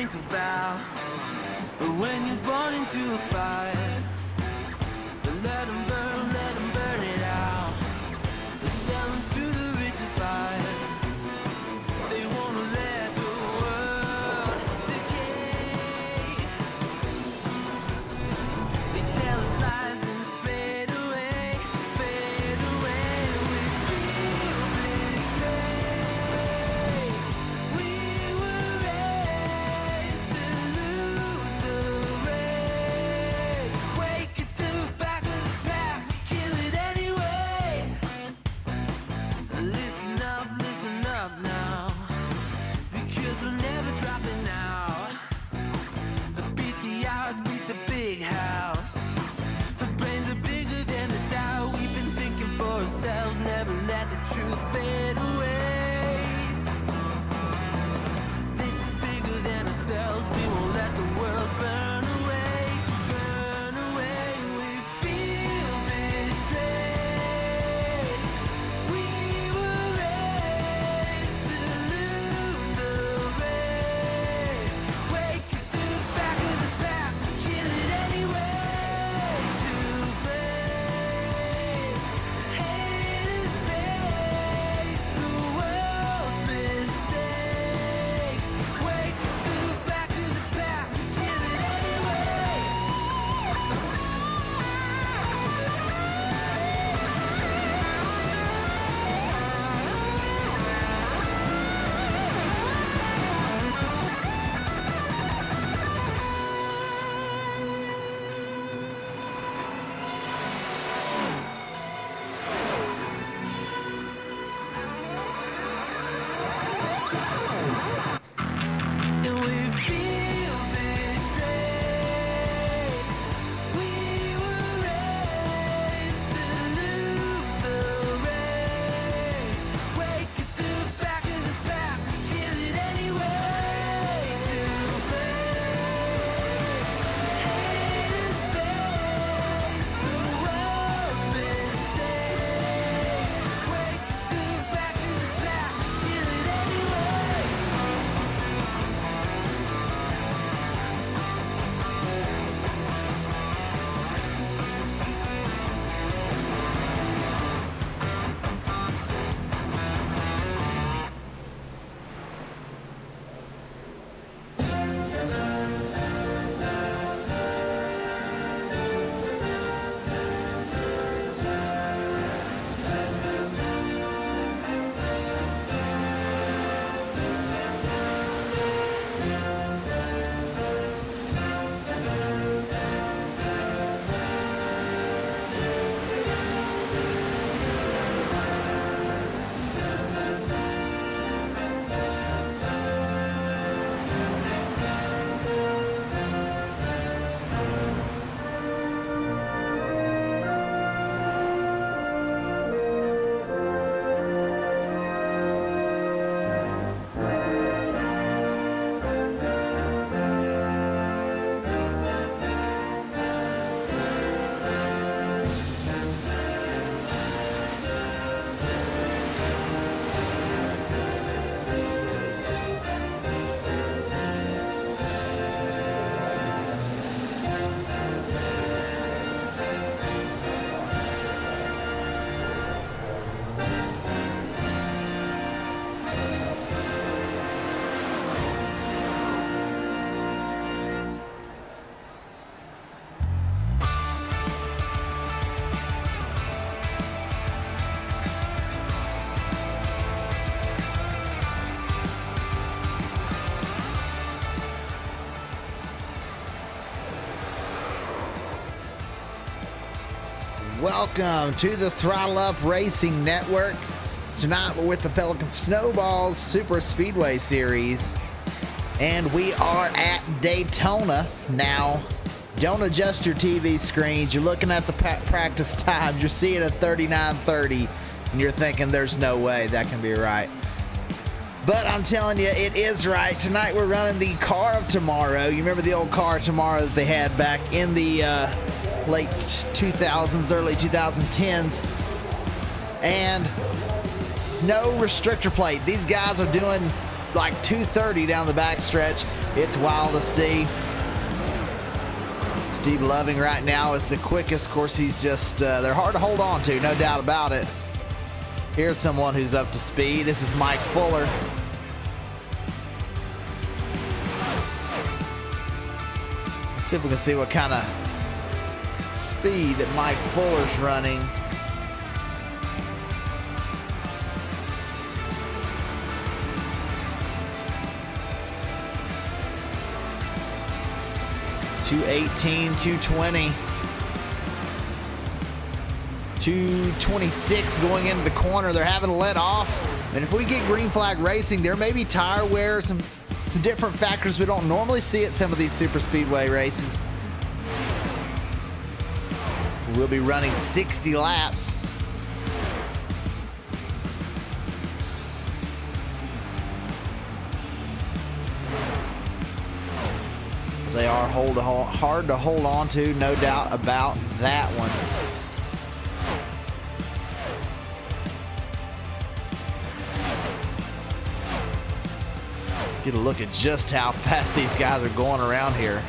think about. But when you're born into a fire, let them burn it out. They sell them to the richest buyer. They wanna let the world decay. They tell us lies and fade away, fade away. We feel betrayed. We were raised to lose the race. Wake at the back of the pack, kill it anyway. Listen up now, because we're never dropping out. Beat the odds, beat the big house. The brains are bigger than the doubt. We've been thinking for ourselves, never let the truth fade away. This is bigger than ourselves, we won't let the world burn away, burn away. We feel betrayed. We were raised to lose the race. Wake at the back of the pack, kill it anyway. Too late. Haters face the world's mistakes. Wake at the back of the pack, kill it anyway. And we feel betrayed. We were raised to lose the race. Wake at the back of the pack, kill it anyway. Too late. Haters face the world's mistakes. Wake at the back of the pack, kill it anyway. Welcome to the Throttle Up Racing Network. Tonight we're with the Pelican Snoballs Superspeedway Series, and we are at Daytona now. Don't adjust your TV screens. You're looking at the practice times. You're seeing a 39:30, and you're thinking there's no way that can be right. But I'm telling you, it is right. Tonight we're running the car of tomorrow. You remember the old car tomorrow that they had back in the late 2000s, early 2010s. And no restrictor plate. These guys are doing like 230 down the backstretch. It's wild to see. Steve Loving right now is the quickest. Of course, he's just, they're hard to hold on to, no doubt about it. Here's someone who's up to speed. This is Mike Fuller. Let's see if we can see what kind of speed that Mike Fuller's running. .218, 220, 226 going into the corner. They're having to let off. And if we get green flag racing, there may be tire wear, some different factors we don't normally see at some of these super speedway races. We'll be running 60 laps. They are hard to hold on to, no doubt about that one. Get a look at just how fast these guys are going around here.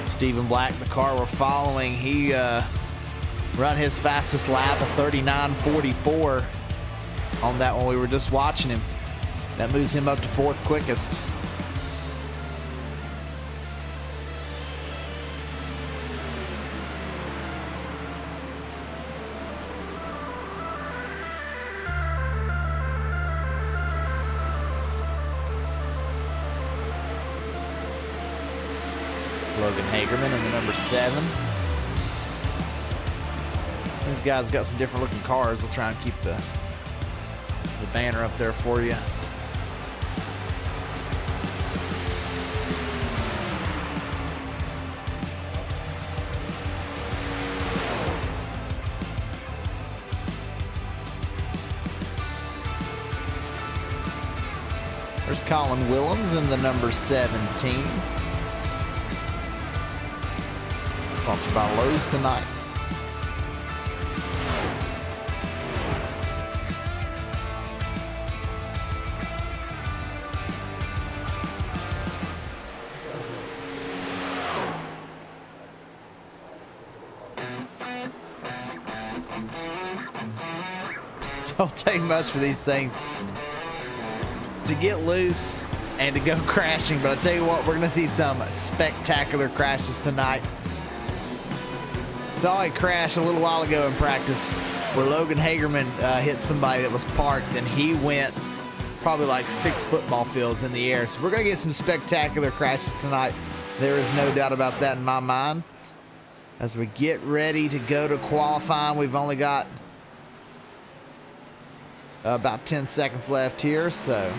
Stephen Black, the car we're following, he run his fastest lap of 39.44 on that one. We were just watching him. That moves him up to fourth quickest. Logan Hagerman in the number 7. These guys got some different looking cars. We'll try and keep the banner up there for you. There's Colin Willems in the number 17. Sponsored by Lowe's tonight. Don't take much for these things to get loose and to go crashing, but I tell you what, we're gonna see some spectacular crashes tonight. Saw a crash a little while ago in practice where Logan Hagerman hit somebody that was parked, and he went probably like 6 football fields in the air. So we're gonna get some spectacular crashes tonight. There is no doubt about that in my mind. As we get ready to go to qualifying, we've only got about 10 seconds left here, so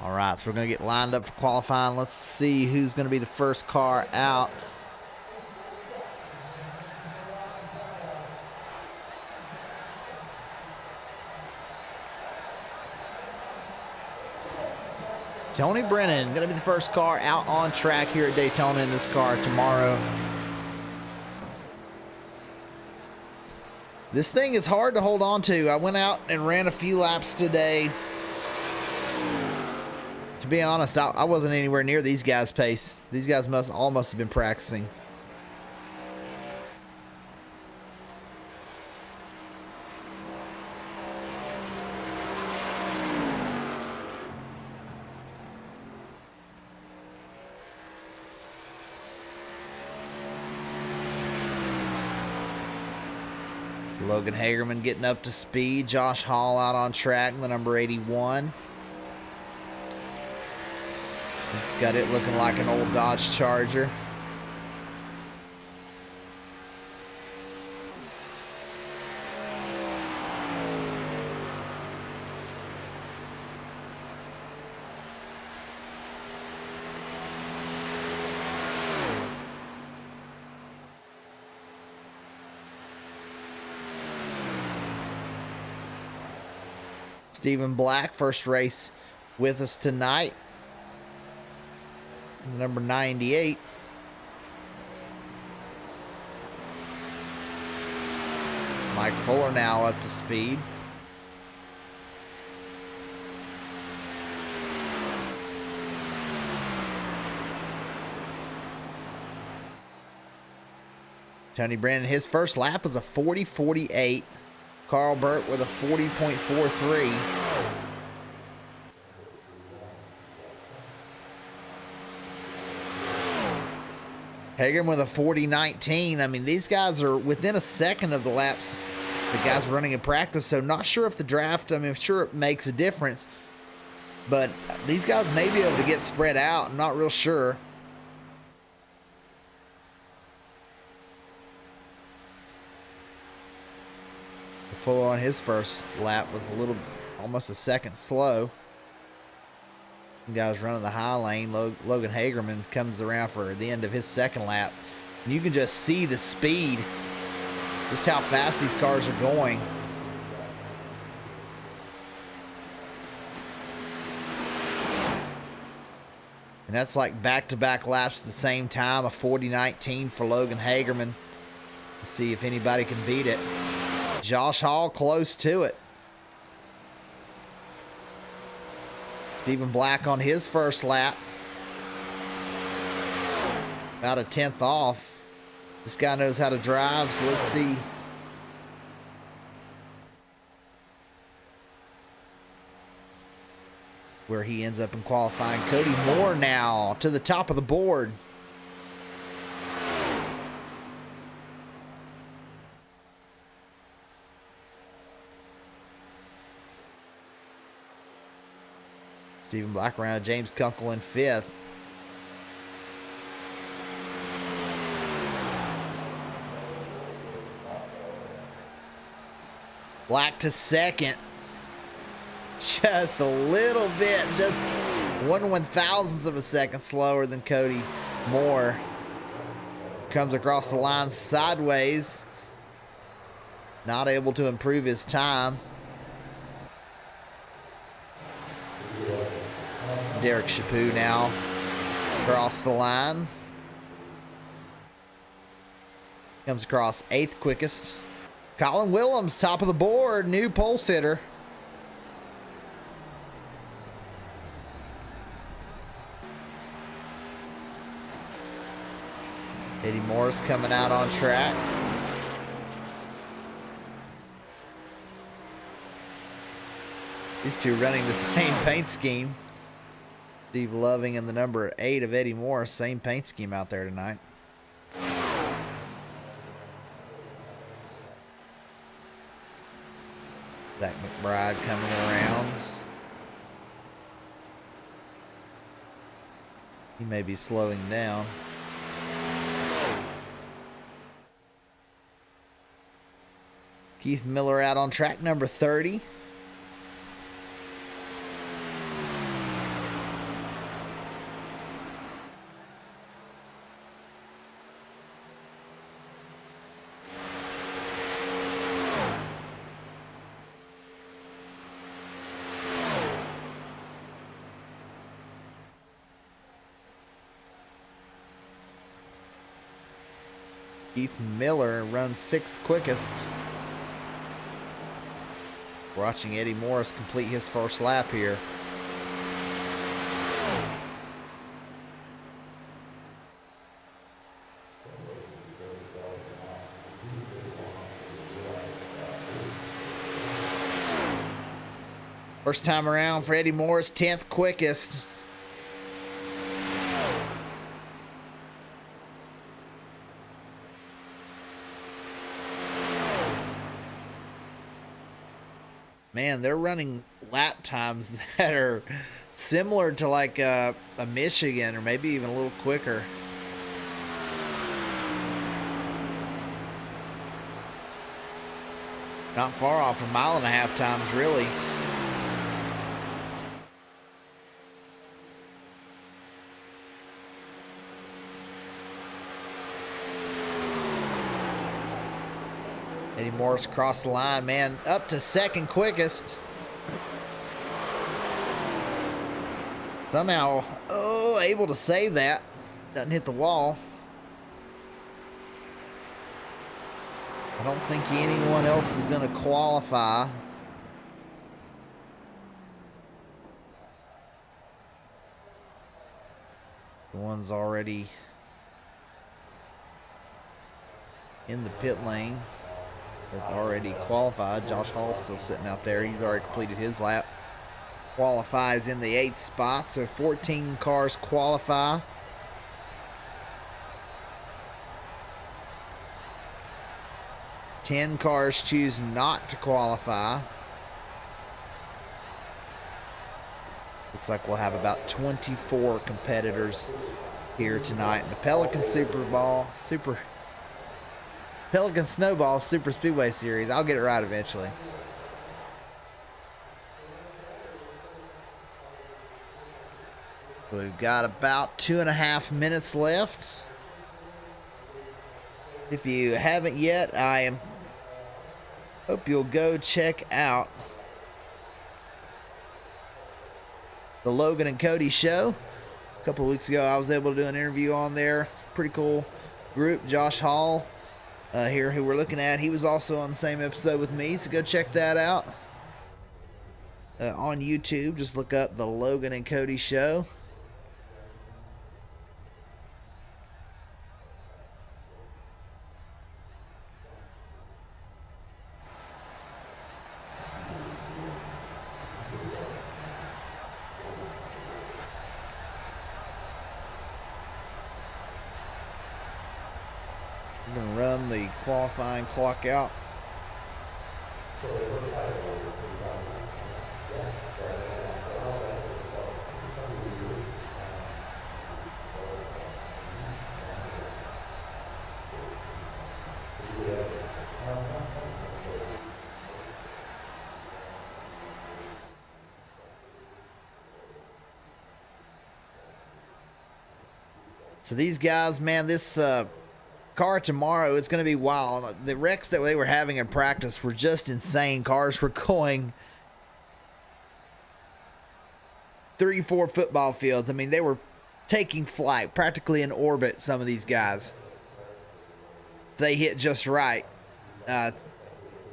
all right, so we're going to get lined up for qualifying. Let's see who's going to be the first car out. Tony Brennan going to be the first car out on track here at Daytona in this car tomorrow. This thing is hard to hold on to. I went out and ran a few laps today. To be honest, I wasn't anywhere near these guys' pace. These guys must have been practicing. Logan Hagerman getting up to speed. Josh Hall out on track, the number 81. Got it looking like an old Dodge Charger. Stephen Black, first race with us tonight. Number 98. Mike Fuller now up to speed. Tony Brennan, his first lap was a 40.48. Carl Burt with a 40.43. Hagerman with a 40.19. I mean, these guys are within a second of the laps the guys running in practice, so not sure if the draft, I mean, I'm sure it makes a difference, but these guys may be able to get spread out. I'm not real sure. Fuller on his first lap was almost a second slow. The guys running the high lane. Logan Hagerman comes around for the end of his second lap. And you can just see the speed, just how fast these cars are going. And that's like back-to-back laps at the same time, a 40.19 for Logan Hagerman. Let's see if anybody can beat it. Josh Hall close to it. Stephen Black on his first lap. About a 10th off. This guy knows how to drive, so let's see. Where he ends up in qualifying. Cody Moore now to the top of the board. Stephen Black around, James Kunkel in 5th. Black to 2nd. Just a little bit, just 1/1000th of a second slower than Cody Moore. Comes across the line sideways. Not able to improve his time. Derek Chaput now across the line. Comes across 8th quickest. Colin Willems, top of the board, new pole sitter. Eddie Morris coming out on track. These two running the same paint scheme. Steve Loving and the number 8 of Eddie Morris, same paint scheme out there tonight. Zach McBride coming around. He may be slowing down. Keith Miller out on track number 30. Keith Miller runs 6th quickest. Watching Eddie Morris complete his first lap here. First time around for Eddie Morris, 10th quickest. Man, they're running lap times that are similar to like a Michigan, or maybe even a little quicker. Not far off, 1.5 miles times, really. Eddie Morris across the line, man, up to 2nd quickest. Somehow, able to save that. Doesn't hit the wall. I don't think anyone else is going to qualify. The one's already in the pit lane. They've already qualified. Josh Hall's still sitting out there. He's already completed his lap. Qualifies in the 8th spot, so 14 cars qualify. Ten cars choose not to qualify. Looks like we'll have about 24 competitors here tonight in the Pelican Pelican Snowball Super Speedway Series. I'll get it right eventually. We've got about 2.5 minutes left. If you haven't yet, hope you'll go check out the Logan and Cody show. A couple of weeks ago, I was able to do an interview on there. Pretty cool group. Josh Hall here, who we're looking at, he was also on the same episode with me, so go check that out on YouTube. Just look up the Logan and Cody show. We're going to run the qualifying clock out. So these guys, man, this car tomorrow, it's going to be wild. The wrecks that they were having in practice were just insane. Cars were going 3-4 football fields. I mean, they were taking flight, practically in orbit, some of these guys. They hit just right.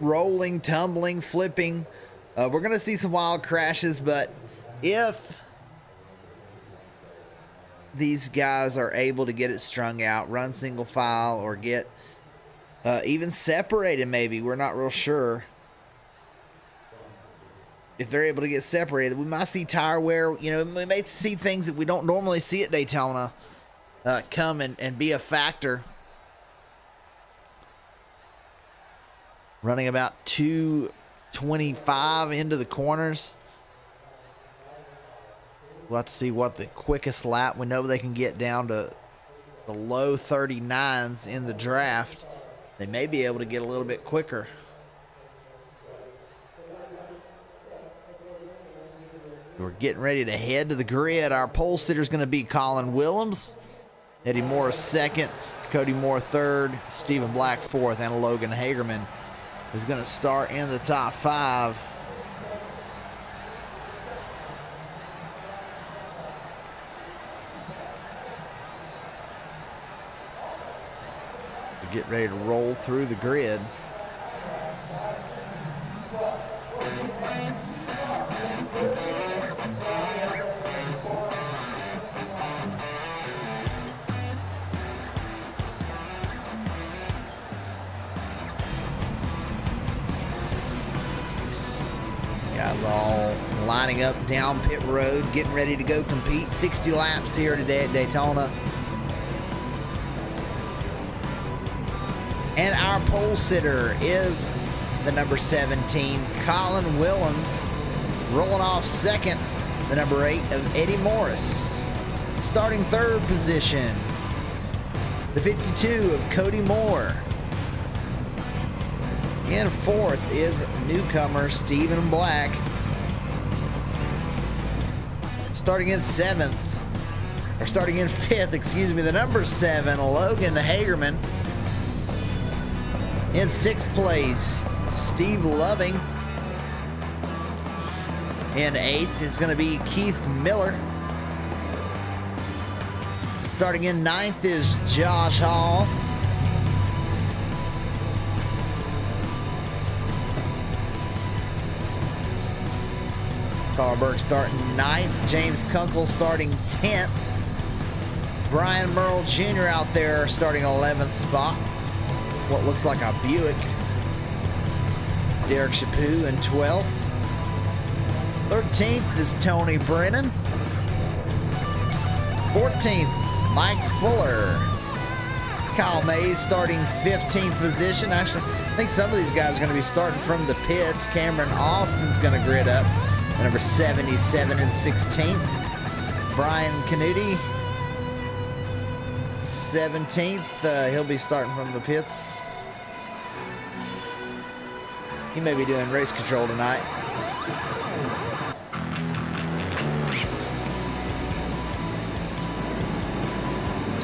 Rolling, tumbling, flipping. We're going to see some wild crashes, but if these guys are able to get it strung out, run single file, or get even separated, maybe, we're not real sure. If they're able to get separated, we might see tire wear. You know, we may see things that we don't normally see at Daytona come and be a factor. Running about 225 into the corners. We'll have to see what the quickest lap. We know they can get down to the low 39s in the draft. They may be able to get a little bit quicker. We're getting ready to head to the grid. Our pole sitter is going to be Colin Willems. Eddie Morris second, Cody Moore third, Stephen Black fourth, and Logan Hagerman is going to start in the top 5. Get ready to roll through the grid. Guys all lining up down pit road, getting ready to go compete. 60 laps here today at Daytona. And our pole sitter is the number 17, Colin Willems. Rolling off second, the number 8 of Eddie Morris. Starting third position, the 52 of Cody Moore. In fourth is newcomer Stephen Black. Starting in fifth, the number 7, Logan Hagerman. In 6th place, Steve Loving. In 8th is going to be Keith Miller. Starting in 9th is Josh Hall. Carlberg starting 9th. James Kunkel starting 10th. Brian Merle Jr. out there starting 11th spot. What looks like a Buick. Derek Chaput in 12th. 13th is Tony Brennan. 14th, Mike Fuller. Kyle Mays starting 15th position. Actually, I think some of these guys are going to be starting from the pits. Cameron Austin's going to grid up at number 77 and 16th. Brian Canuti, 17th. He'll be starting from the pits. He may be doing race control tonight.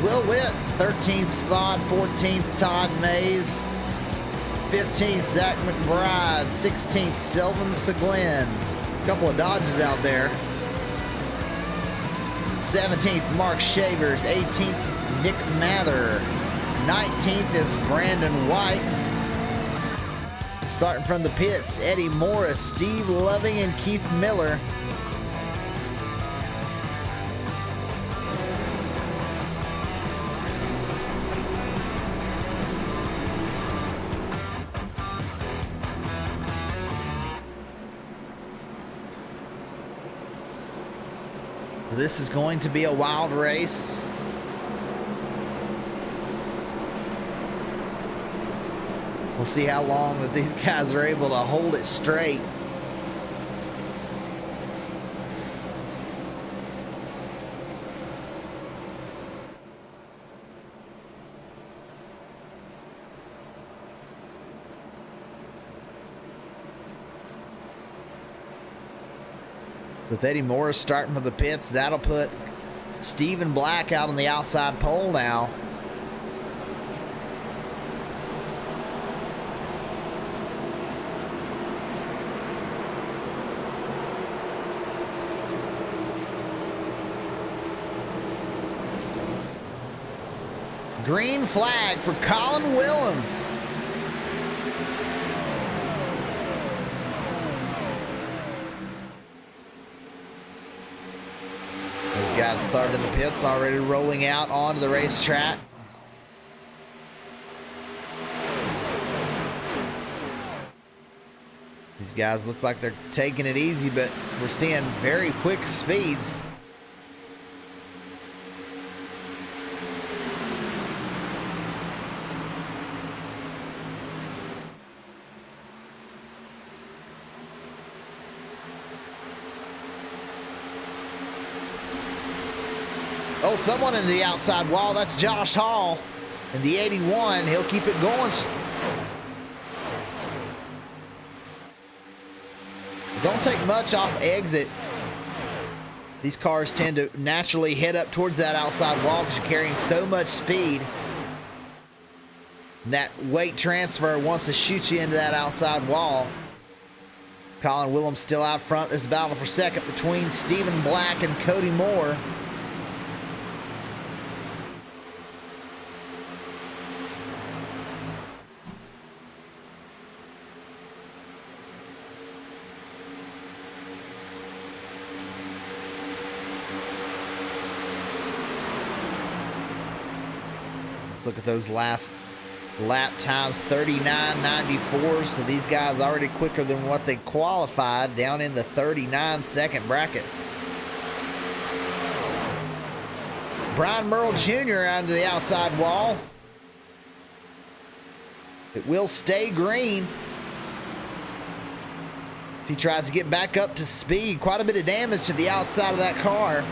Will Witt, 13th spot. 14th, Todd Mays. 15th, Zach McBride. 16th, Sylvan Seguin. A couple of Dodges out there. 17th, Mark Shavers. 18th, Nick Mather. 19th is Brandon White. Starting from the pits, Eddie Morris, Steve Loving, and Keith Miller. This is going to be a wild race. We'll see how long that these guys are able to hold it straight. With Eddie Morris starting from the pits, that'll put Stephen Black out on the outside pole now. Green flag for Colin Willems. Those guys started in the pits, already rolling out onto the racetrack. These guys looks like they're taking it easy, but we're seeing very quick speeds. Oh, someone in the outside wall. That's Josh Hall in the 81. He'll keep it going. Don't take much off exit. These cars tend to naturally head up towards that outside wall because you're carrying so much speed. And that weight transfer wants to shoot you into that outside wall. Colin Willems still out front. This battle for second between Stephen Black and Cody Moore. Look at those last lap times, 39.94. So these guys already quicker than what they qualified, down in the 39-second bracket. Brian Merle Jr. onto the outside wall. It will stay green. If he tries to get back up to speed, quite a bit of damage to the outside of that car.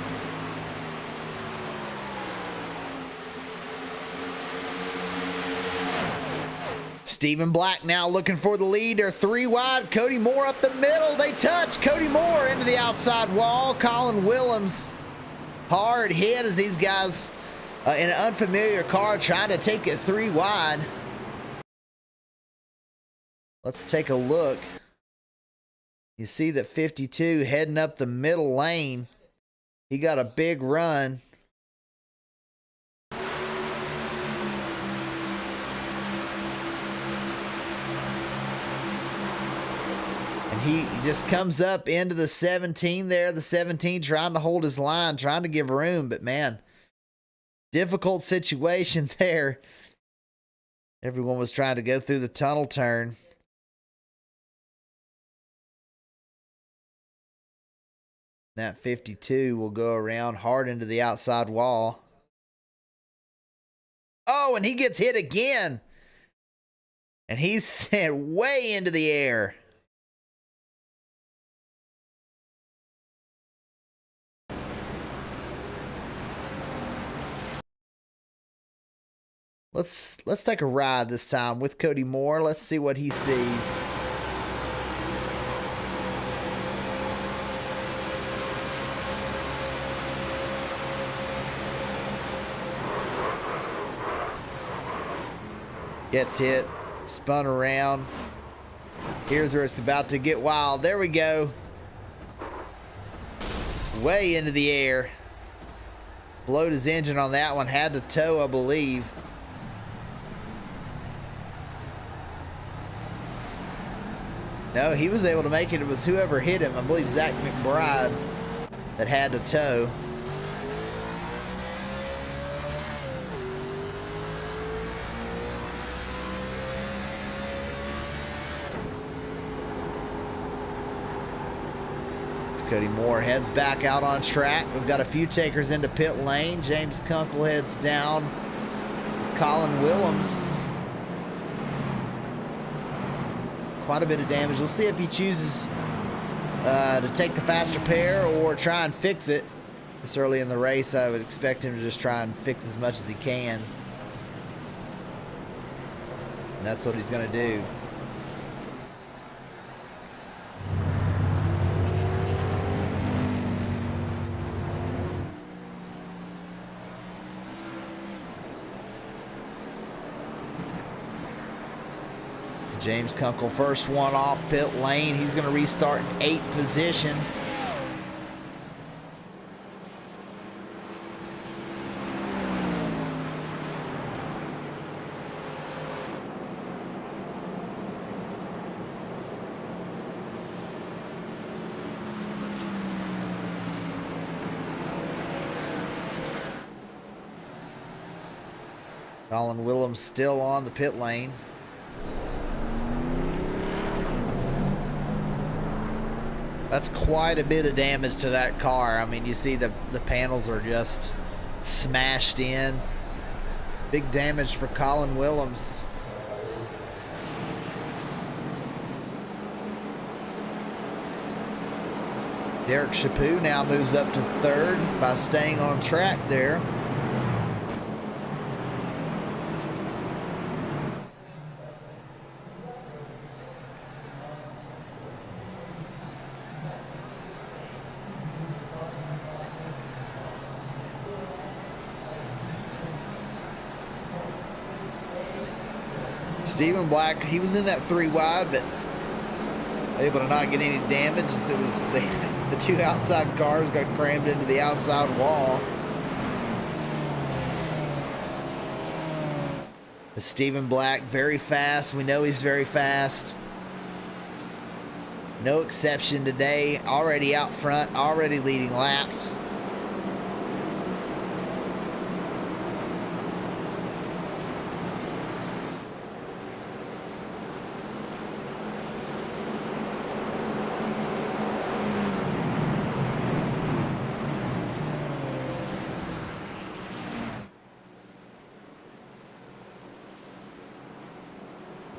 Stephen Black now looking for the lead. They're three wide. Cody Moore up the middle. They touch. Cody Moore into the outside wall. Colin Willems hard hit as these guys in an unfamiliar car trying to take it three wide. Let's take a look. You see that 52 heading up the middle lane. He got a big run. He just comes up into the 17 there. The 17 trying to hold his line, trying to give room. But, man, difficult situation there. Everyone was trying to go through the tunnel turn. That 52 will go around hard into the outside wall. Oh, and he gets hit again. And he's sent way into the air. Let's take a ride this time with Cody Moore. Let's see what he sees. Gets hit, spun around. Here's where it's about to get wild. There we go. Way into the air. Blowed his engine on that one. Had to tow, I believe. No, he was able to make it. It was whoever hit him. I believe Zach McBride that had to tow. Cody Moore heads back out on track. We've got a few takers into pit lane. James Kunkel heads down with Colin Willems. Quite a bit of damage. We'll see if he chooses to take the faster pair or try and fix it. This early in the race, I would expect him to just try and fix as much as he can. And that's what he's going to do. James Kunkel, first one off pit lane. He's going to restart in 8th position. Colin Willems still on the pit lane. That's quite a bit of damage to that car. I mean, you see the panels are just smashed in. Big damage for Colin Willems. Derek Chaput now moves up to 3rd by staying on track there. Stephen Black, he was in that 3 wide, but able to not get any damage as it was the 2 outside cars got crammed into the outside wall. But Stephen Black, very fast. We know he's very fast. No exception today. Already out front, already leading laps.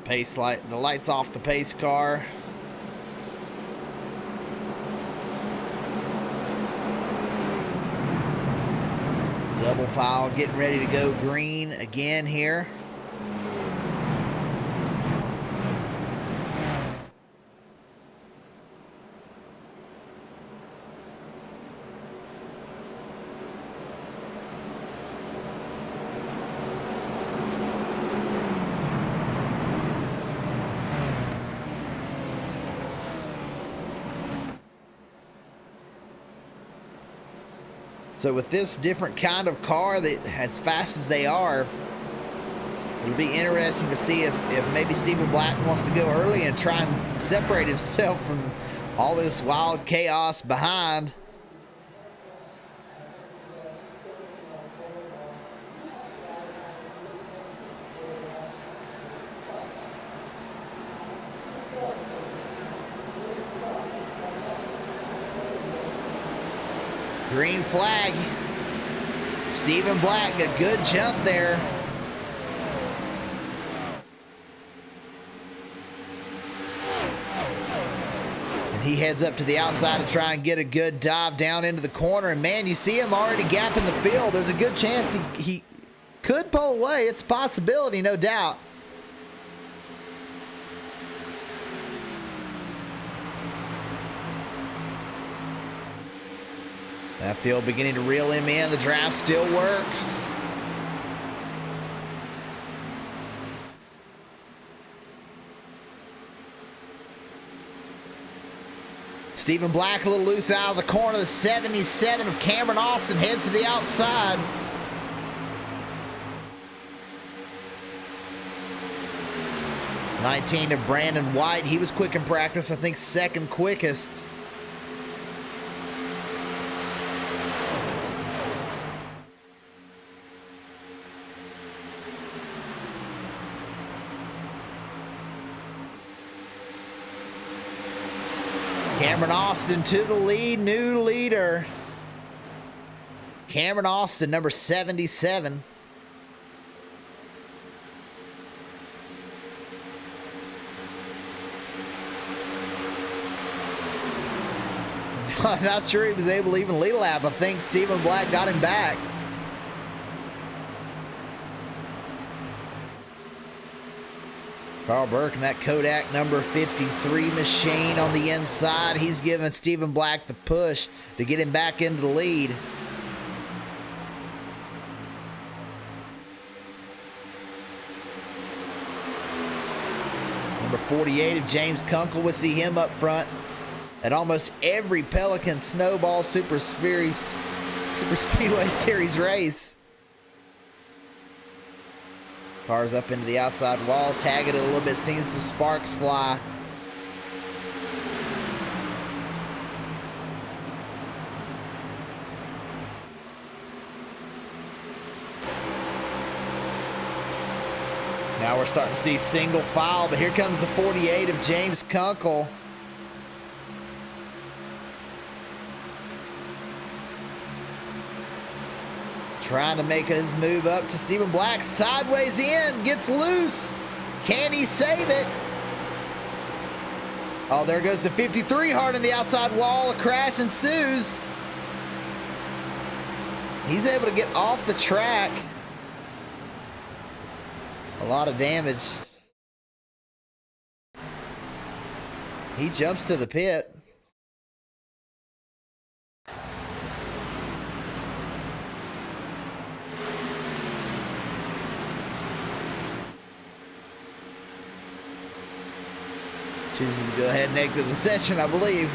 Pace light, the lights off the pace car. Double file getting ready to go green again here. So with this different kind of car, that as fast as they are, It'll be interesting to see if maybe Stephen Black wants to go early and try and separate himself from all this wild chaos behind. Green flag. Stephen Black, a good jump there. And he heads up to the outside to try and get a good dive down into the corner. And man, you see him already gapping the field. There's a good chance he could pull away. It's a possibility, no doubt. That field beginning to reel him in. The draft still works. Stephen Black a little loose out of the corner. The 77 of Cameron Austin heads to the outside. '19 of Brandon White. He was quick in practice. I think second quickest. Cameron Austin to the lead, new leader. Cameron Austin, number 77. I'm not sure he was able to even lead a lap. I think Stephen Black got him back. Carl Burke and that Kodak number 53 machine on the inside. He's giving Stephen Black the push to get him back into the lead. Number 48 of James Kunkel, we'll see him up front at almost every Pelican Snowball Super Speedway Series race. Car's up into the outside wall, tagging it a little bit, seeing some sparks fly. Now we're starting to see single file, but here comes the 48 of James Kunkel. Trying to make his move up to Stephen Black. Sideways in. Gets loose. Can he save it? Oh, there goes the 53 hard on the outside wall. A crash ensues. He's able to get off the track. A lot of damage. He jumps to the pit. Chooses to go ahead and exit the session, I believe.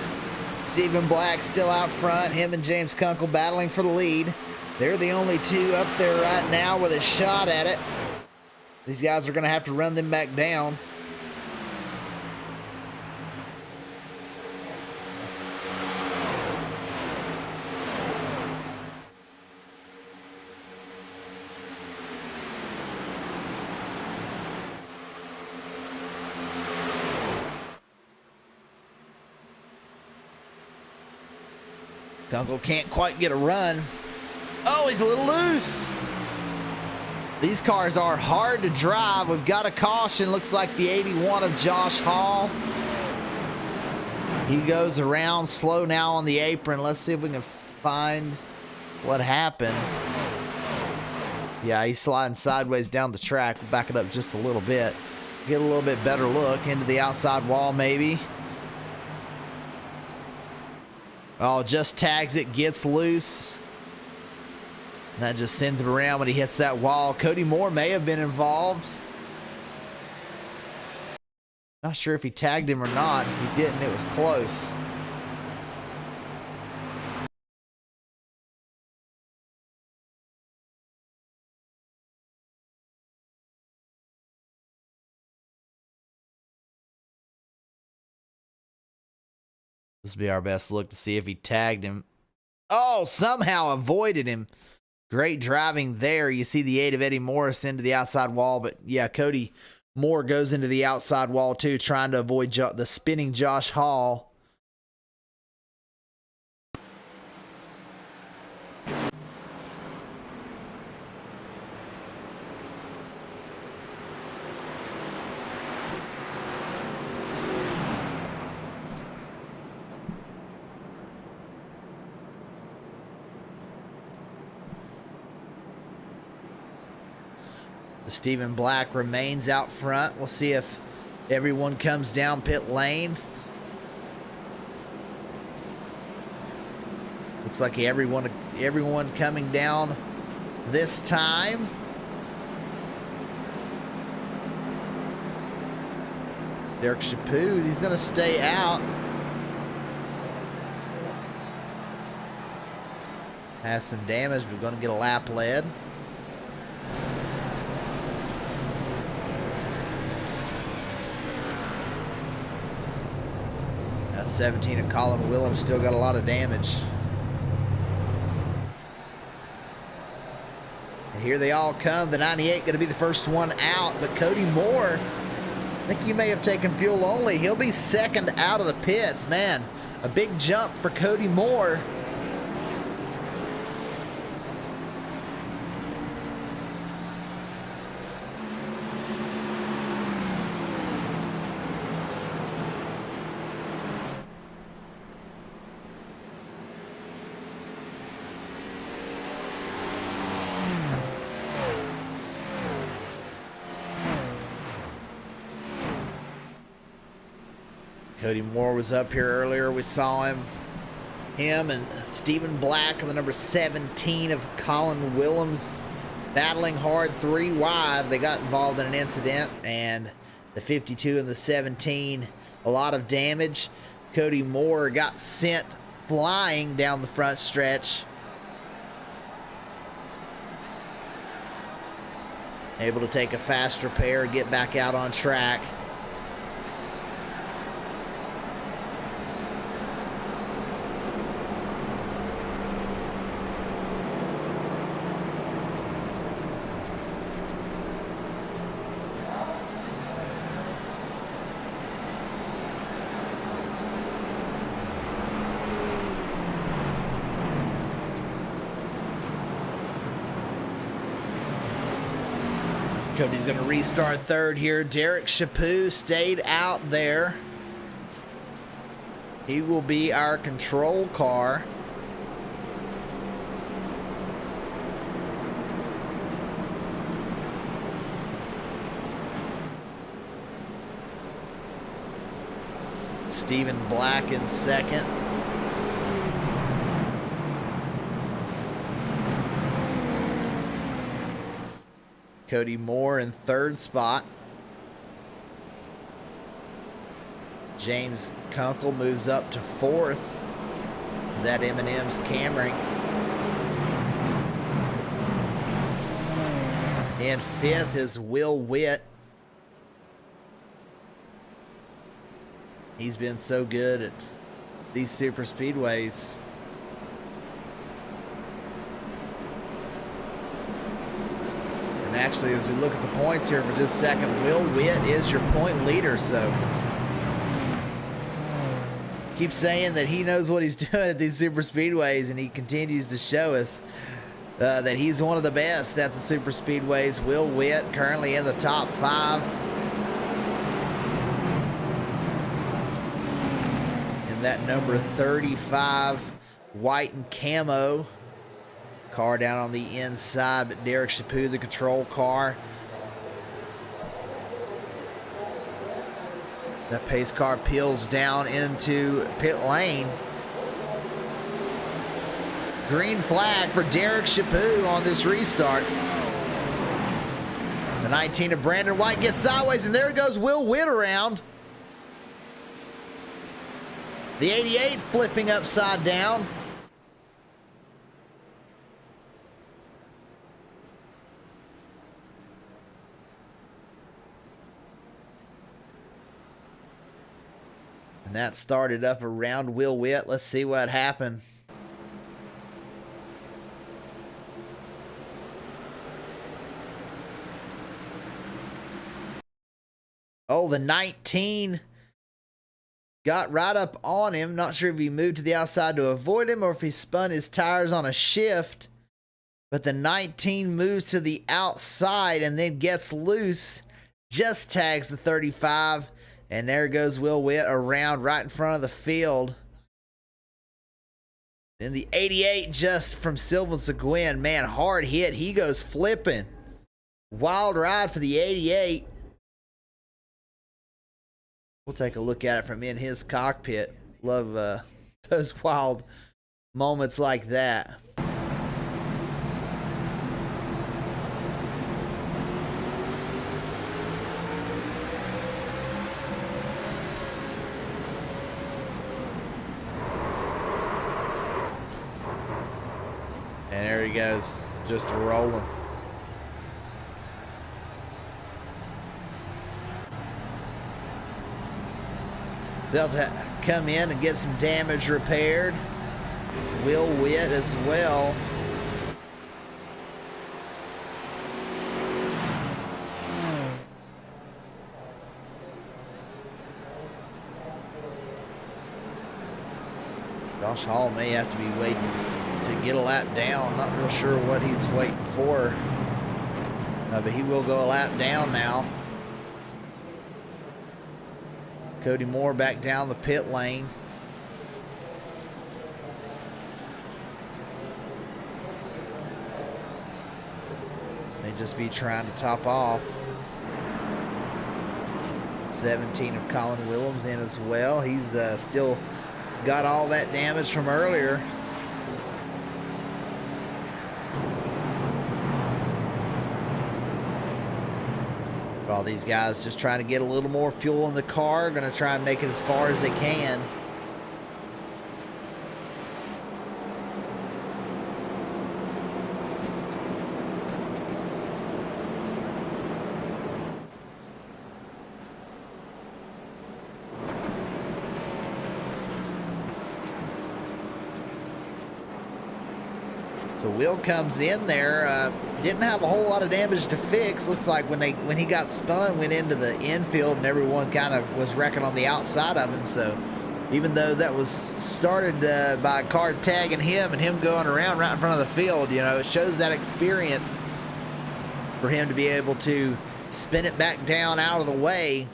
Stephen Black still out front. Him and James Kunkel battling for the lead. They're the only two up there right now with a shot at it. These guys are going to have to run them back down. Kunkel can't quite get a run. Oh, he's a little loose. These cars are hard to drive. We've got a caution. Looks like the 81 of Josh Hall. He goes around slow now on the apron. Let's see if we can find what happened. Yeah, he's sliding sideways down the track. We'll back it up just a little bit. Get a little bit better look into the outside wall maybe. Oh, just tags it, gets loose. And that just sends him around when he hits that wall. Cody Moore may have been involved. Not sure if he tagged him or not. If he didn't, it was close. This will be our best look to see if he tagged him. Oh, somehow avoided him. Great driving there. You see the aid of Eddie Morris into the outside wall. But, yeah, Cody Moore goes into the outside wall, too, trying to avoid the spinning Josh Hall. Stephen Black remains out front. We'll see if everyone comes down pit lane. Looks like everyone coming down this time. Derek Chaput, he's going to stay out. Has some damage, but going to get a lap lead. That 17 of Colin Willems still got a lot of damage. And here they all come. The 98 going to be the first one out, but Cody Moore, I think you may have taken fuel only. He'll be second out of the pits. Man, a big jump for Cody Moore. Cody Moore was up here earlier. We saw him and Stephen Black, the number 17 of Colin Willems, battling hard 3 wide. They got involved in an incident, and the 52 and the 17, a lot of damage. Cody Moore got sent flying down the front stretch. Able to take a fast repair, get back out on track. Cody's going to restart third here. Derek Chaput stayed out there. He will be our control car. Stephen Black in second. Cody Moore in third spot. James Kunkel moves up to fourth. That M&M's Camry. In fifth is Will Witt. He's been so good at these super speedways. And actually, as we look at the points here for just a second, Will Witt is your point leader. So keep saying that he knows what he's doing at these super speedways, and he continues to show us that he's one of the best at the super speedways. Will Witt currently in the top 5. And that number 35 white and camo car down on the inside, but Derek Chaput, the control car. That pace car peels down into pit lane. Green flag for Derek Chaput on this restart. The 19 of Brandon White gets sideways, and there goes Will Witt around. The 88 flipping upside down. And that started up around Will Witt. Let's see what happened. Oh, the 19 got right up on him. Not sure if he moved to the outside to avoid him or if he spun his tires on a shift. But the 19 moves to the outside and then gets loose. Just tags the 35. And there goes Will Witt around right in front of the field. Then the 88 just from Sylvan Seguin. Man, hard hit. He goes flipping. Wild ride for the 88. We'll take a look at it from in his cockpit. Love those wild moments like that. And there he goes, just rolling. So to come in and get some damage repaired. Will Witt as well. Josh Hall may have to be waiting to get a lap down. Not real sure what he's waiting for. But he will go a lap down now. Cody Moore back down the pit lane. May just be trying to top off. 17 of Colin Willems in as well. He's still got all that damage from earlier. All these guys just trying to get a little more fuel in the car. Going to try and make it as far as they can. So Will comes in there, didn't have a whole lot of damage to fix. Looks like when he got spun, went into the infield, and everyone kind of was wrecking on the outside of him. So even though that was started by a car tagging him and him going around right in front of the field, you know, it shows that experience for him to be able to spin it back down out of the way,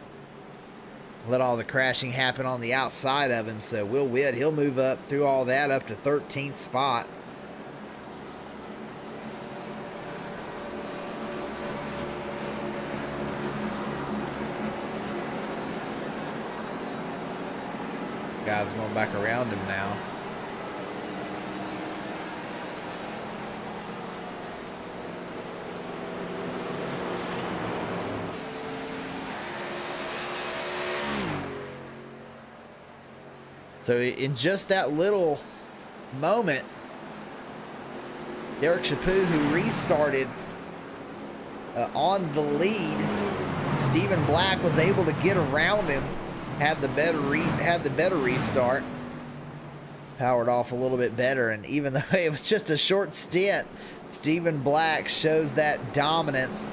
let all the crashing happen on the outside of him. So Will Witt, he'll move up through all that up to 13th spot. Guys going back around him now. So in just that little moment, Derek Chaput, who restarted on the lead, Stephen Black was able to get around him. Had the better restart, powered off a little bit better, and even though it was just a short stint, Stephen Black shows that dominance,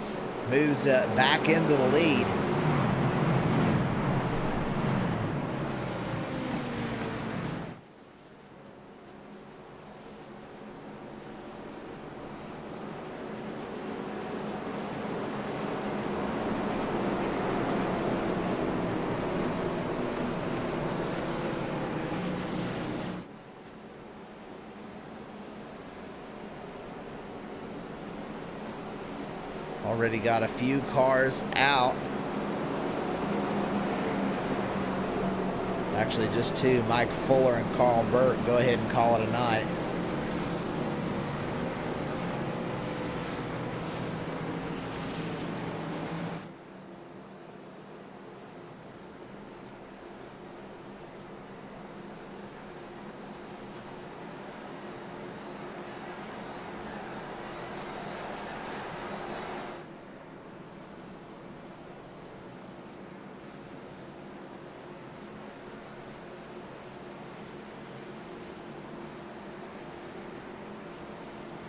moves back into the lead. Already got a few cars out. Actually, just two. Mike Fuller and Carl Burt go ahead and call it a night.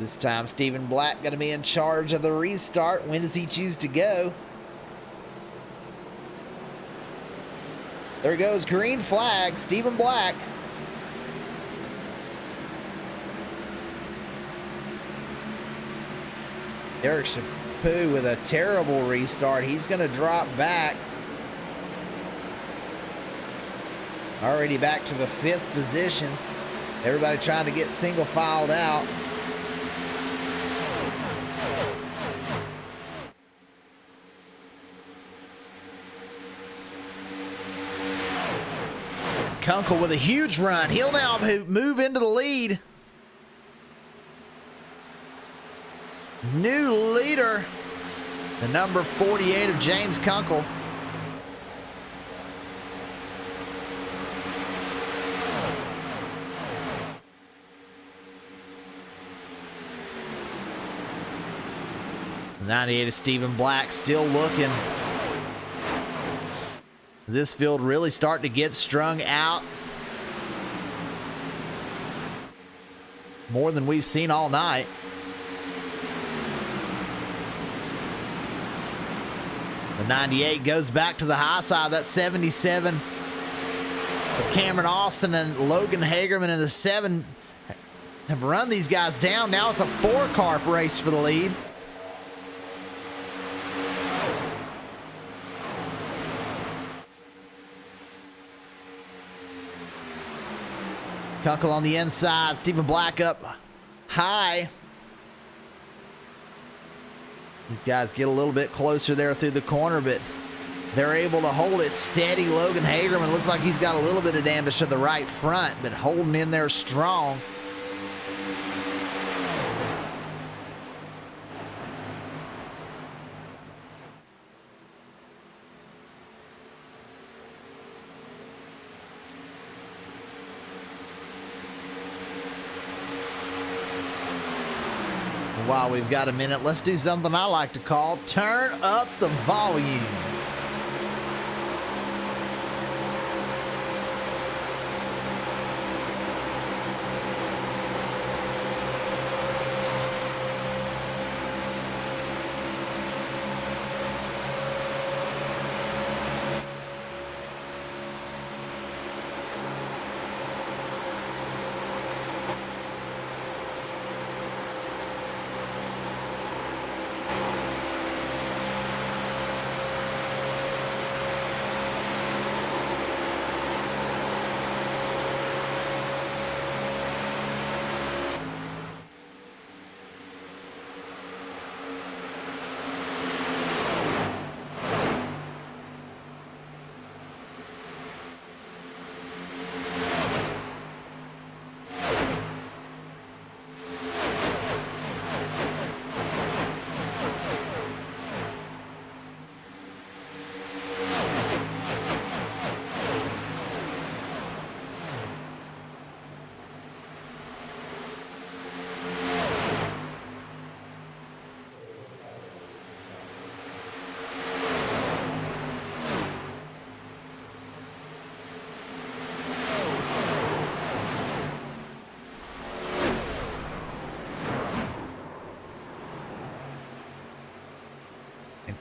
This time, Stephen Black going to be in charge of the restart. When does he choose to go? There goes green flag, Stephen Black. Derek Chaput with a terrible restart. He's going to drop back. Already back to the 5th position. Everybody trying to get single filed out. Kunkel with a huge run. He'll now move into the lead. New leader, the number 48 of James Kunkel. The 98 of Stephen Black still looking. This field really starting to get strung out. More than we've seen all night. The 98 goes back to the high side. That's 77 of Cameron Austin and Logan Hagerman in the 7 have run these guys down. Now it's a 4-car race for the lead. Kunkel on the inside. Stephen Black up high. These guys get a little bit closer there through the corner, but they're able to hold it steady. Logan Hagerman looks like he's got a little bit of damage to the right front, but holding in there strong. While we've got a minute, let's do something I like to call turn up the volume.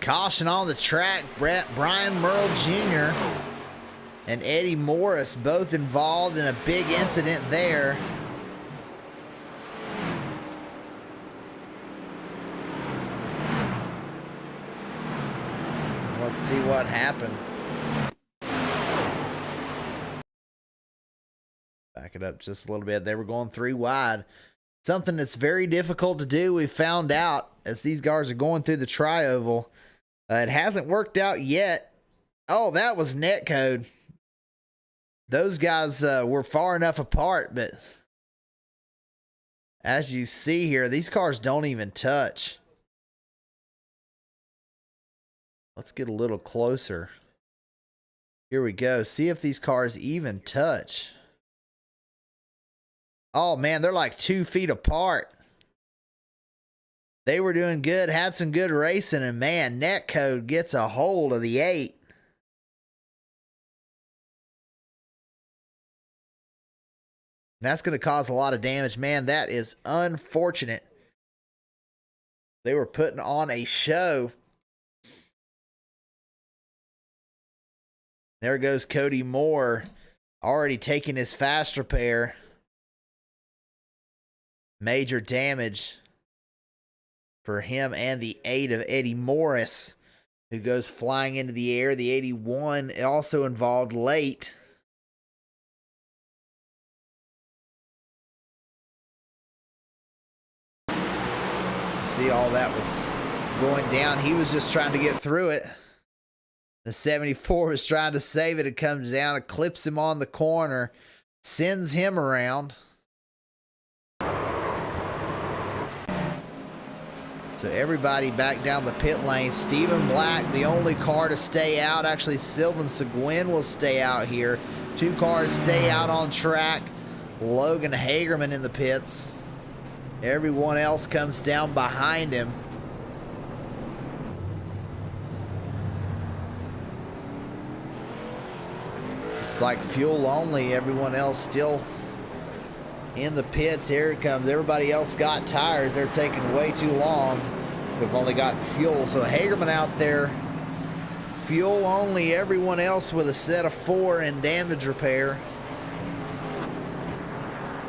Caution on the track. Brian Merle Jr. and Eddie Morris both involved in a big incident there. Let's see what happened. Back it up just a little bit. They were going 3 wide. Something that's very difficult to do. We found out as these guys are going through the tri-oval. It hasn't worked out yet. Oh, that was net code. Those guys were far enough apart, but as you see here, these cars don't even touch. Let's get a little closer. Here we go. See if these cars even touch. Oh, man, they're like 2 feet apart. They were doing good, had some good racing, and man, netcode gets a hold of the 8. And that's going to cause a lot of damage. Man, that is unfortunate. They were putting on a show. There goes Cody Moore, already taking his fast repair. Major damage for him and the 8 of Eddie Morris, who goes flying into the air. The 81 also involved late. See, all that was going down. He was just trying to get through it. The 74 was trying to save it. It comes down, it clips him on the corner, sends him around. So everybody back down the pit lane. Stephen Black, the only car to stay out. Actually, Sylvan Seguin will stay out here. 2 cars stay out on track. Logan Hagerman in the pits. Everyone else comes down behind him. Looks like fuel only. Everyone else still in the pits. Here it comes. Everybody else got tires. They're taking way too long. We've only got fuel. So Hagerman out there, fuel only. Everyone else with a set of 4 in damage repair.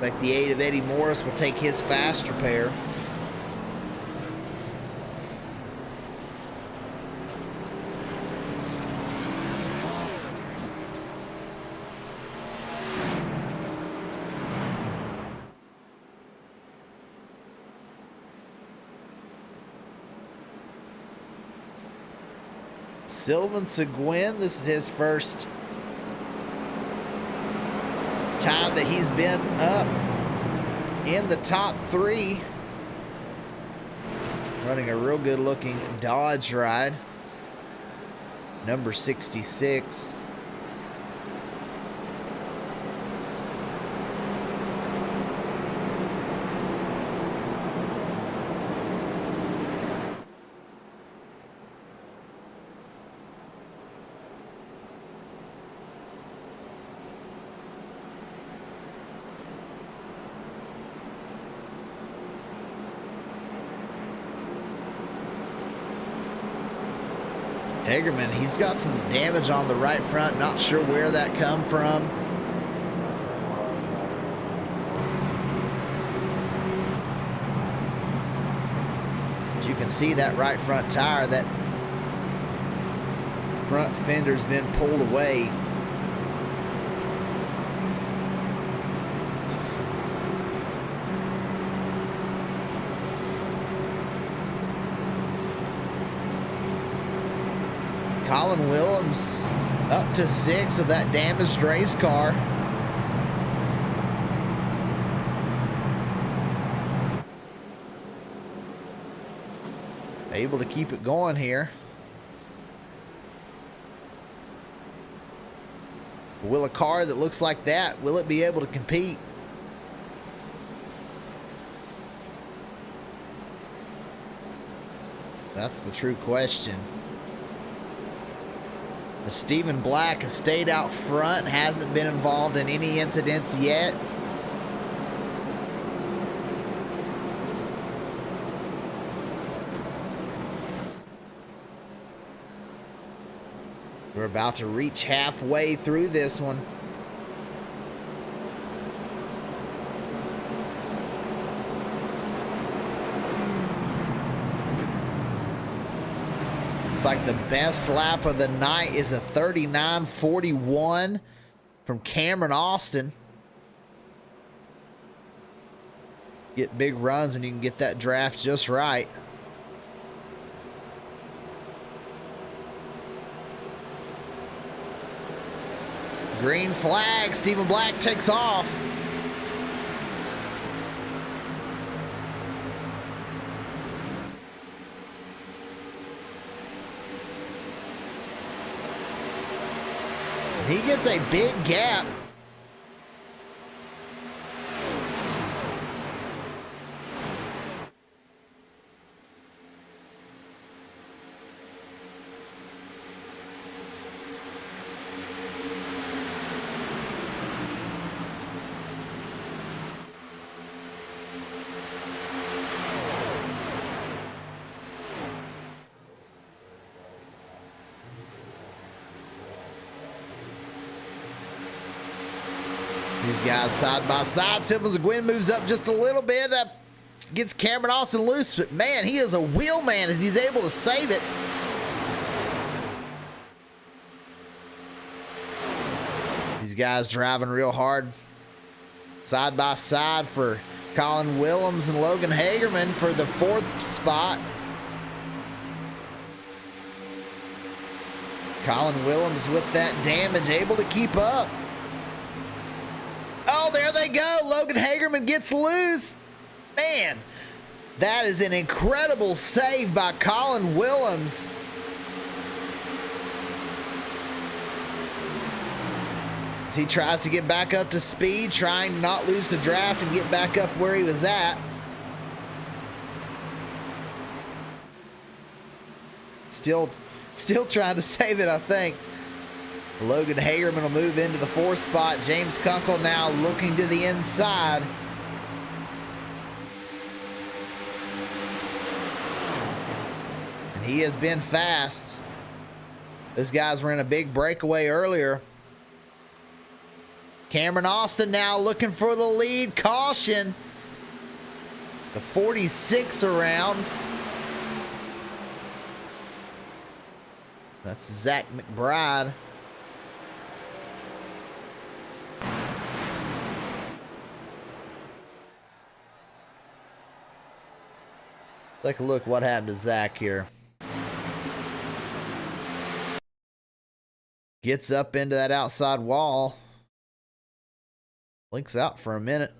Like the 8 of Eddie Morris will take his fast repair. Sylvan Seguin, this is his first time that he's been up in the top 3. Running a real good looking Dodge ride. Number 66. Hagerman, he's got some damage on the right front. Not sure where that come from. But you can see that right front tire, that front fender's been pulled away. Colin Willems up to 6 of that damaged race car. Able to keep it going here. Will a car that looks like that, will it be able to compete? That's the true question. Stephen Black has stayed out front, hasn't been involved in any incidents yet. We're about to reach halfway through this one. Like the best lap of the night is a 39.41 from Cameron Austin. Get big runs when you can get that draft just right. Green flag, Stephen Black takes off. He gets a big gap. These guys side by side. Symbols of Gwen moves up just a little bit. That gets Cameron Austin loose, but man, he is a wheel man as he's able to save it. These guys driving real hard. Side by side for Colin Willems and Logan Hagerman for the 4th spot. Colin Willems with that damage, able to keep up. Oh, there they go. Logan Hagerman gets loose. Man, that is an incredible save by Colin Willems. As he tries to get back up to speed, trying to not lose the draft and get back up where he was at. Still trying to save it, I think. Logan Hagerman will move into the 4th spot. James Kunkel now looking to the inside. And he has been fast. Those guys were in a big breakaway earlier. Cameron Austin now looking for the lead. Caution. The 46 around. That's Zach McBride. Take a look what happened to Zach here. Gets up into that outside wall. Blinks out for a minute.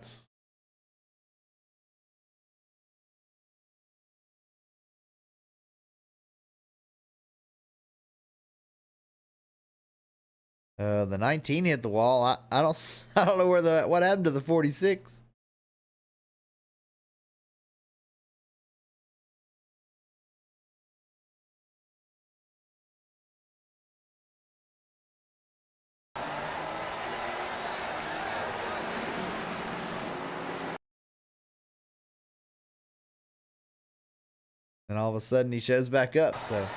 The 19 hit the wall. I don't know what happened to the 46. And all of a sudden he shows back up, so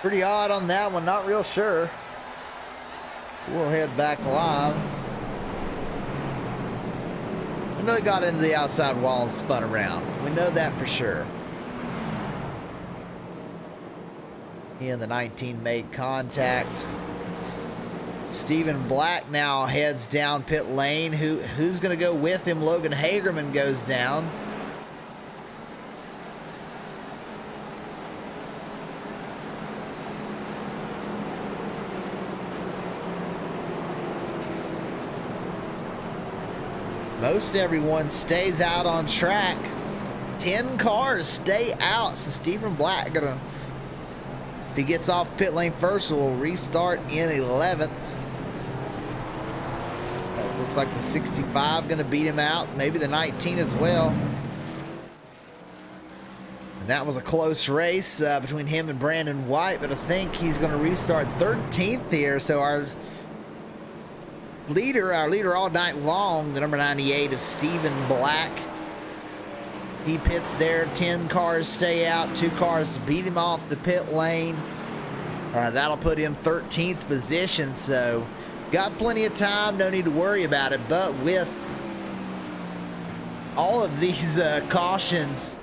pretty odd on that one, not real sure. We'll head back live. I know he got into the outside wall and spun around. We know that for sure. He and the 19 made contact. Stephen Black now heads down pit lane. Who's going to go with him? Logan Hagerman goes down. Most everyone stays out on track. 10 cars stay out. So Stephen Black gonna, if he gets off pit lane first, will restart in 11th. That looks like the 65 gonna beat him out. Maybe the 19 as well. And that was a close race between him and Brandon White, but I think he's gonna restart 13th here. So our leader all night long, the number 98 is Stephen Black. He pits there. 10 cars stay out. 2 cars beat him off the pit lane. That'll put him 13th position. So got plenty of time. No need to worry about it. But with all of these cautions,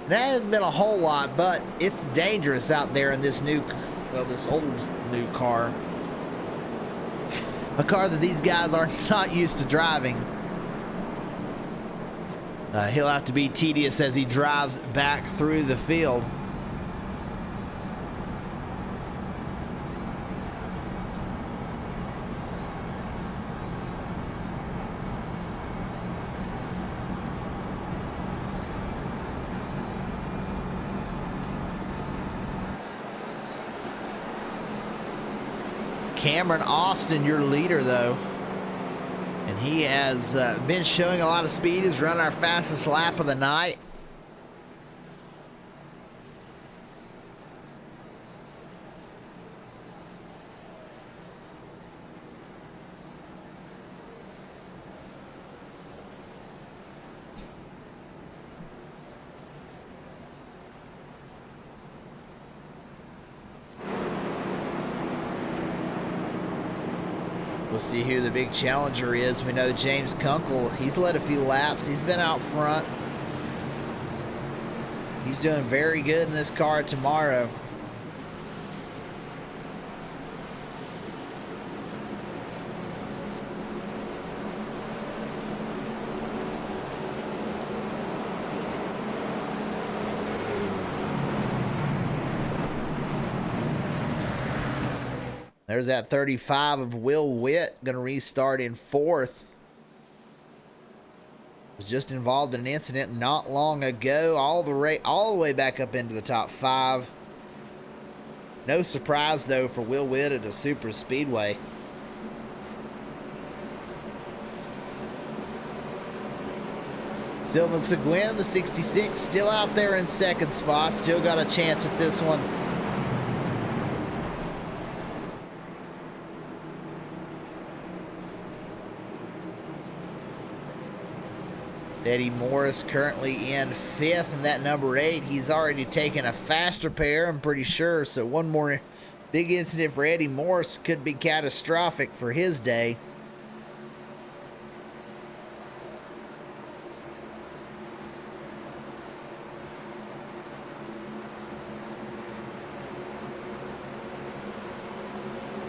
that hasn't been a whole lot, but it's dangerous out there in this this old new car. A car that these guys are not used to driving. He'll have to be tedious as he drives back through the field. Cameron Austin, your leader, though. And he has been showing a lot of speed. He's running our fastest lap of the night. We'll see who the big challenger is. We know James Kunkel, he's led a few laps. He's been out front. He's doing very good in this car tomorrow. There's that 35 of Will Witt, going to restart in 4th. Was just involved in an incident not long ago, all the way back up into the top 5. No surprise though for Will Witt at a Superspeedway. Sylvain Seguin, the 66, still out there in 2nd spot, still got a chance at this one. Eddie Morris currently in 5th, and that number 8, he's already taken a faster pair, I'm pretty sure. So one more big incident for Eddie Morris could be catastrophic for his day.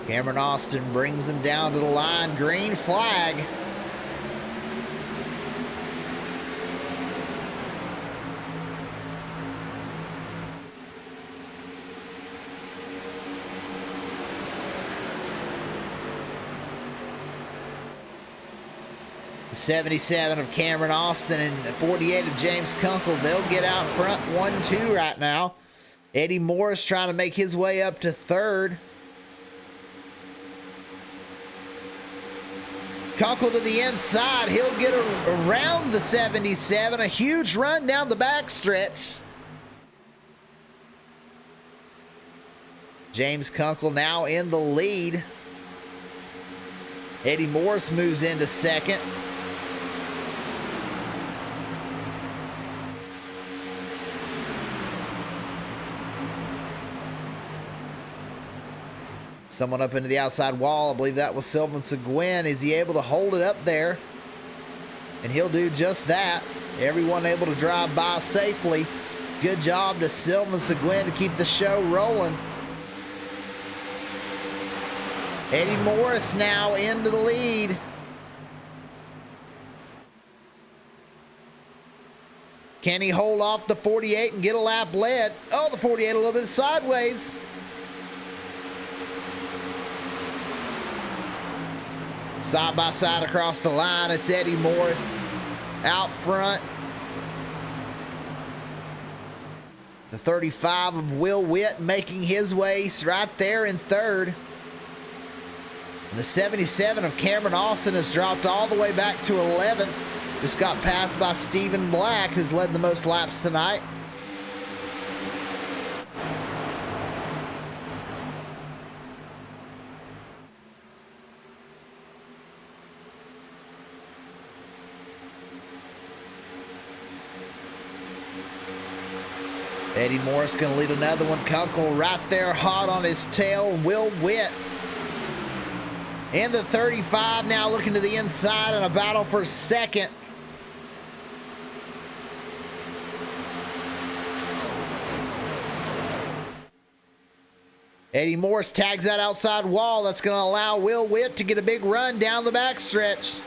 Cameron Austin brings them down to the line. Green flag. The 77 of Cameron Austin and the 48 of James Kunkel, they'll get out front 1-2 right now. Eddie Morris trying to make his way up to 3rd. Kunkel to the inside. He'll get around the 77. A huge run down the backstretch. James Kunkel now in the lead. Eddie Morris moves into 2nd. Someone up into the outside wall. I believe that was Sylvain Seguin. Is he able to hold it up there? And he'll do just that. Everyone able to drive by safely. Good job to Sylvain Seguin to keep the show rolling. Eddie Morris now into the lead. Can he hold off the 48 and get a lap led? Oh, the 48 a little bit sideways. Side by side across the line, it's Eddie Morris out front. The 35 of Will Witt making his way right there in 3rd. And the 77 of Cameron Austin has dropped all the way back to 11th. Just got passed by Stephen Black, who's led the most laps tonight. Eddie Morris going to lead another one. Kunkel right there hot on his tail. Will Witt in the 35 now looking to the inside in a battle for 2nd. Eddie Morris tags that outside wall. That's going to allow Will Witt to get a big run down the backstretch.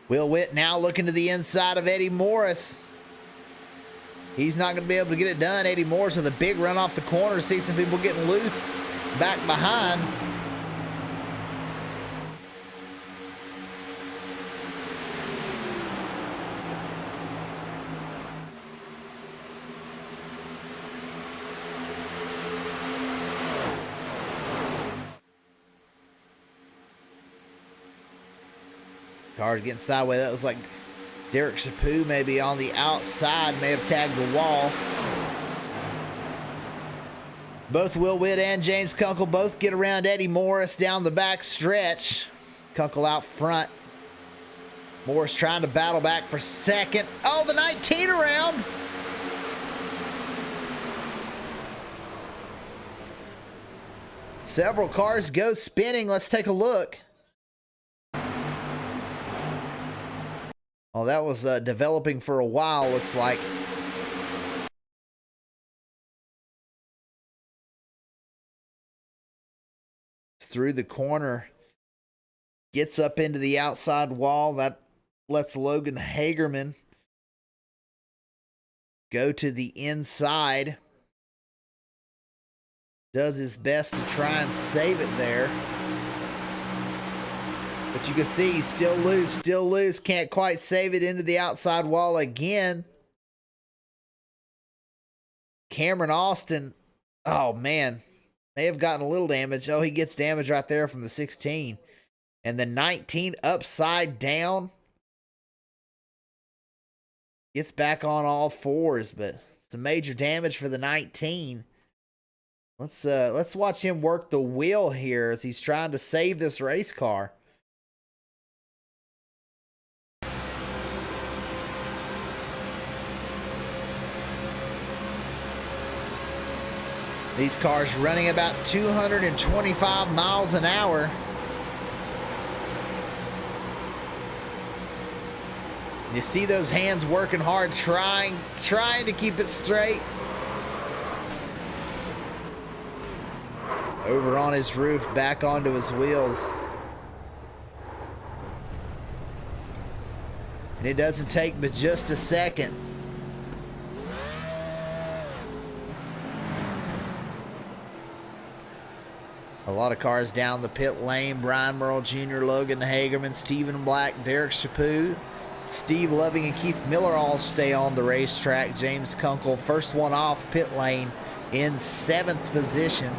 Will Witt now looking to the inside of Eddie Morris. He's not going to be able to get it done. Eddie Morris with a big run off the corner. See some people getting loose back behind. Car's getting sideways. That was like Derek Chaput maybe on the outside. May have tagged the wall. Both Will Witt and James Kunkel both get around Eddie Morris down the back stretch. Kunkel out front. Morris trying to battle back for 2nd. Oh, the 19 around. Several cars go spinning. Let's take a look. Oh, that was developing for a while, looks like. Through the corner. Gets up into the outside wall. That lets Logan Hagerman go to the inside. Does his best to try and save it there. But you can see he's still loose. Can't quite save it into the outside wall again. Cameron Austin, oh man, may have gotten a little damage. Oh, he gets damage right there from the 16. And the 19 upside down. Gets back on all fours, but some major damage for the 19. Let's watch him work the wheel here as he's trying to save this race car. These cars running about 225 miles an hour. You see those hands working hard, trying to keep it straight. Over on his roof, back onto his wheels. And it doesn't take but just a second. A lot of cars down the pit lane. Brian Merle Jr., Logan Hagerman, Stephen Black, Derek Chaput, Steve Loving, and Keith Miller all stay on the racetrack. James Kunkel, first one off pit lane in 7th position.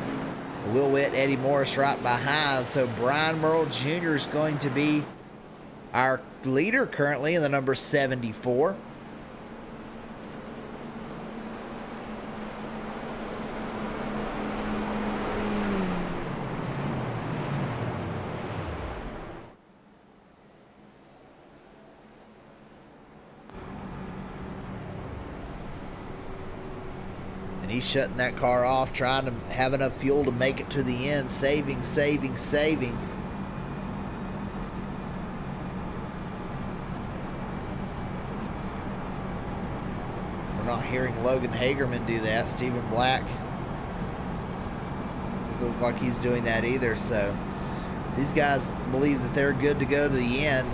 Will Witt, Eddie Morris right behind. So Brian Merle Jr. is going to be our leader currently in the number 74. He's shutting that car off, trying to have enough fuel to make it to the end. Saving. We're not hearing Logan Hagerman do that. Stephen Black doesn't look like he's doing that either. So these guys believe that they're good to go to the end.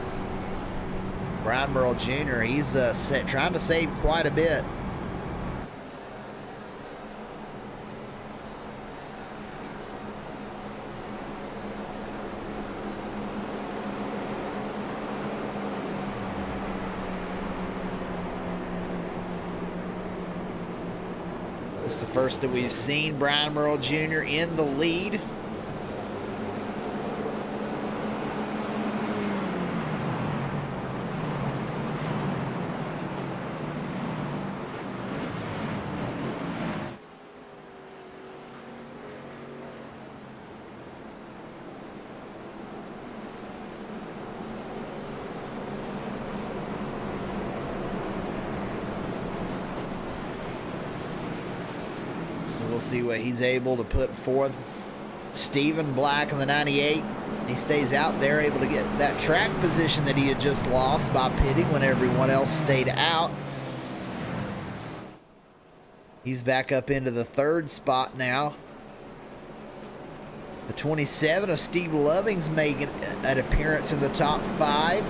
Brian Merle Jr., he's trying to save quite a bit. It's the first that we've seen Brian Merle Jr. in the lead. We'll see what he's able to put forth. Stephen Black in the 98. He stays out there, able to get that track position that he had just lost by pitting when everyone else stayed out. He's back up into the 3rd spot now. The 27 of Steve Loving's making an appearance in the top 5.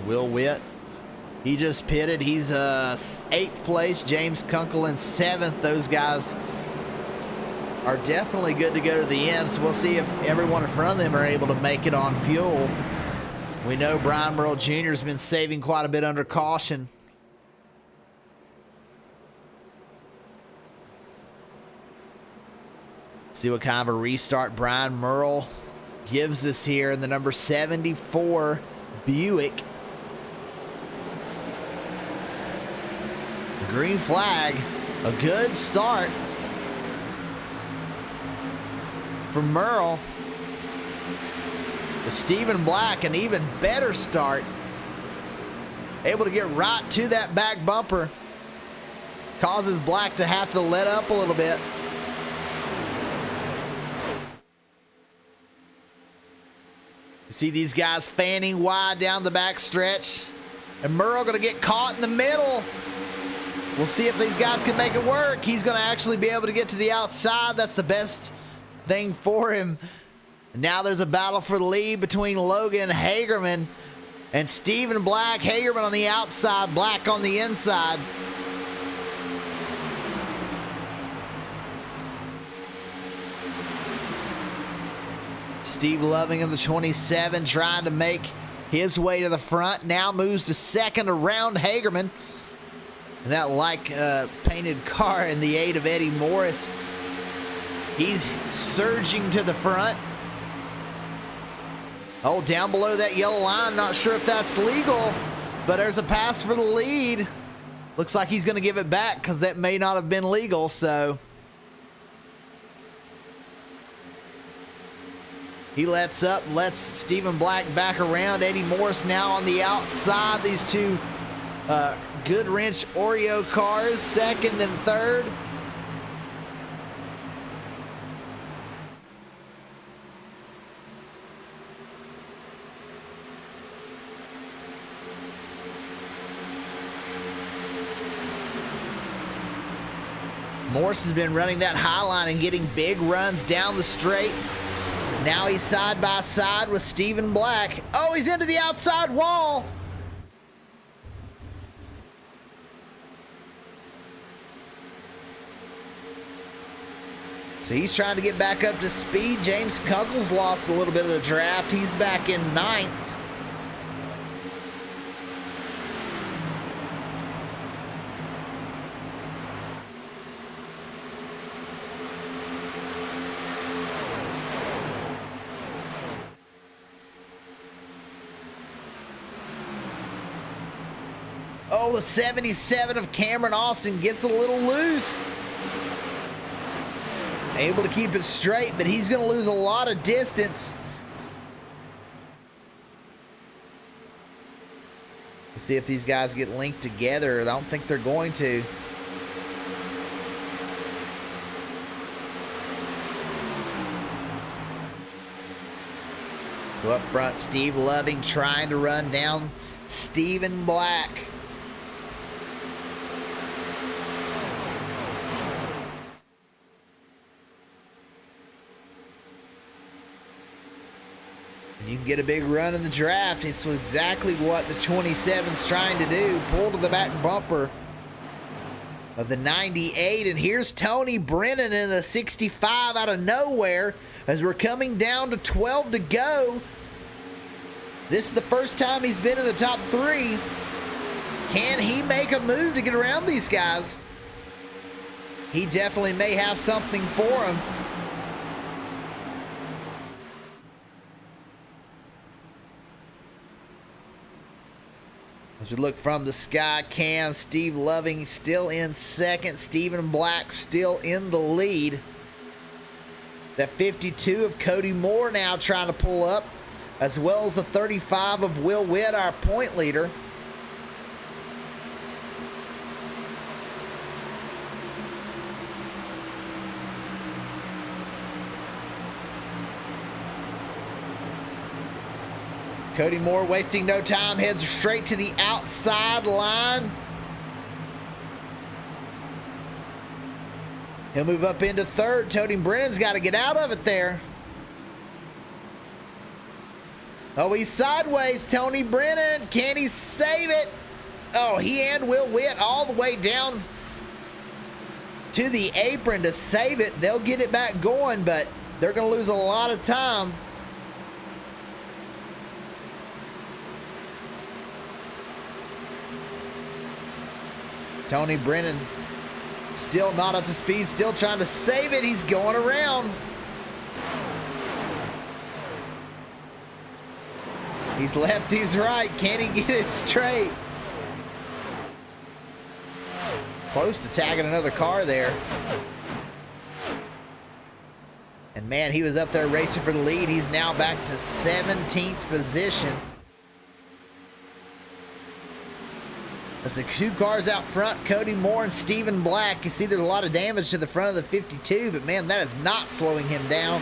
Will Witt, he just pitted. He's 8th place. James Kunkel in 7th. Those guys are definitely good to go to the end. So we'll see if everyone in front of them are able to make it on fuel. We know Brian Merle Jr. has been saving quite a bit under caution. See what kind of a restart Brian Merle gives us here in the number 74 Buick. The green flag, a good start for Merle. With Stephen Black, an even better start. Able to get right to that back bumper. Causes Black to have to let up a little bit. You see these guys fanning wide down the back stretch. And Merle going to get caught in the middle. We'll see if these guys can make it work. He's going to actually be able to get to the outside. That's the best thing for him. Now there's a battle for the lead between Logan Hagerman and Stephen Black. Hagerman on the outside, Black on the inside. Steve Loving of the 27 trying to make his way to the front. Now moves to second around Hagerman. And that painted car in the aid of Eddie Morris. He's surging to the front. Oh, down below that yellow line. Not sure if that's legal, but there's a pass for the lead. Looks like he's going to give it back because that may not have been legal, so. He lets up, lets Stephen Black back around. Eddie Morris now on the outside. These two Goodwrench Oreo cars, second and third. Morris has been running that high line and getting big runs down the straights. Now he's side by side with Stephen Black. Oh, he's into the outside wall. So he's trying to get back up to speed. James Kuggles lost a little bit of the draft. He's back in ninth. Oh, the 77 of Cameron Austin gets a little loose. Able to keep it straight, but he's going to lose a lot of distance. We'll see if these guys get linked together. I don't think they're going to. So up front, Steve Loving trying to run down Stephen Black. You can get a big run in the draft. It's exactly what the 27's trying to do. Pull to the back bumper of the 98. And here's Tony Brennan in a 65 out of nowhere as we're coming down to 12 to go. This is the first time he's been in the top three. Can he make a move to get around these guys? He definitely may have something for him. As we look from the sky cam, Steve Loving still in second. Stephen Black still in the lead. That 52 of Cody Moore now trying to pull up, as well as the 35 of Will Witt, our point leader. Cody Moore wasting no time, heads straight to the outside line. He'll move up into third. Tony Brennan's got to get out of it there. Oh, he's sideways. Tony Brennan, can he save it? Oh, he and Will Witt all the way down to the apron to save it. They'll get it back going, but they're going to lose a lot of time. Tony Brennan still not up to speed, still trying to save it. He's going around. He's left, he's right. Can he get it straight? Close to tagging another car there. And man, he was up there racing for the lead. He's now back to 17th position. As the two cars out front, Cody Moore and Stephen Black. You see there's a lot of damage to the front of the 52, but man, that is not slowing him down.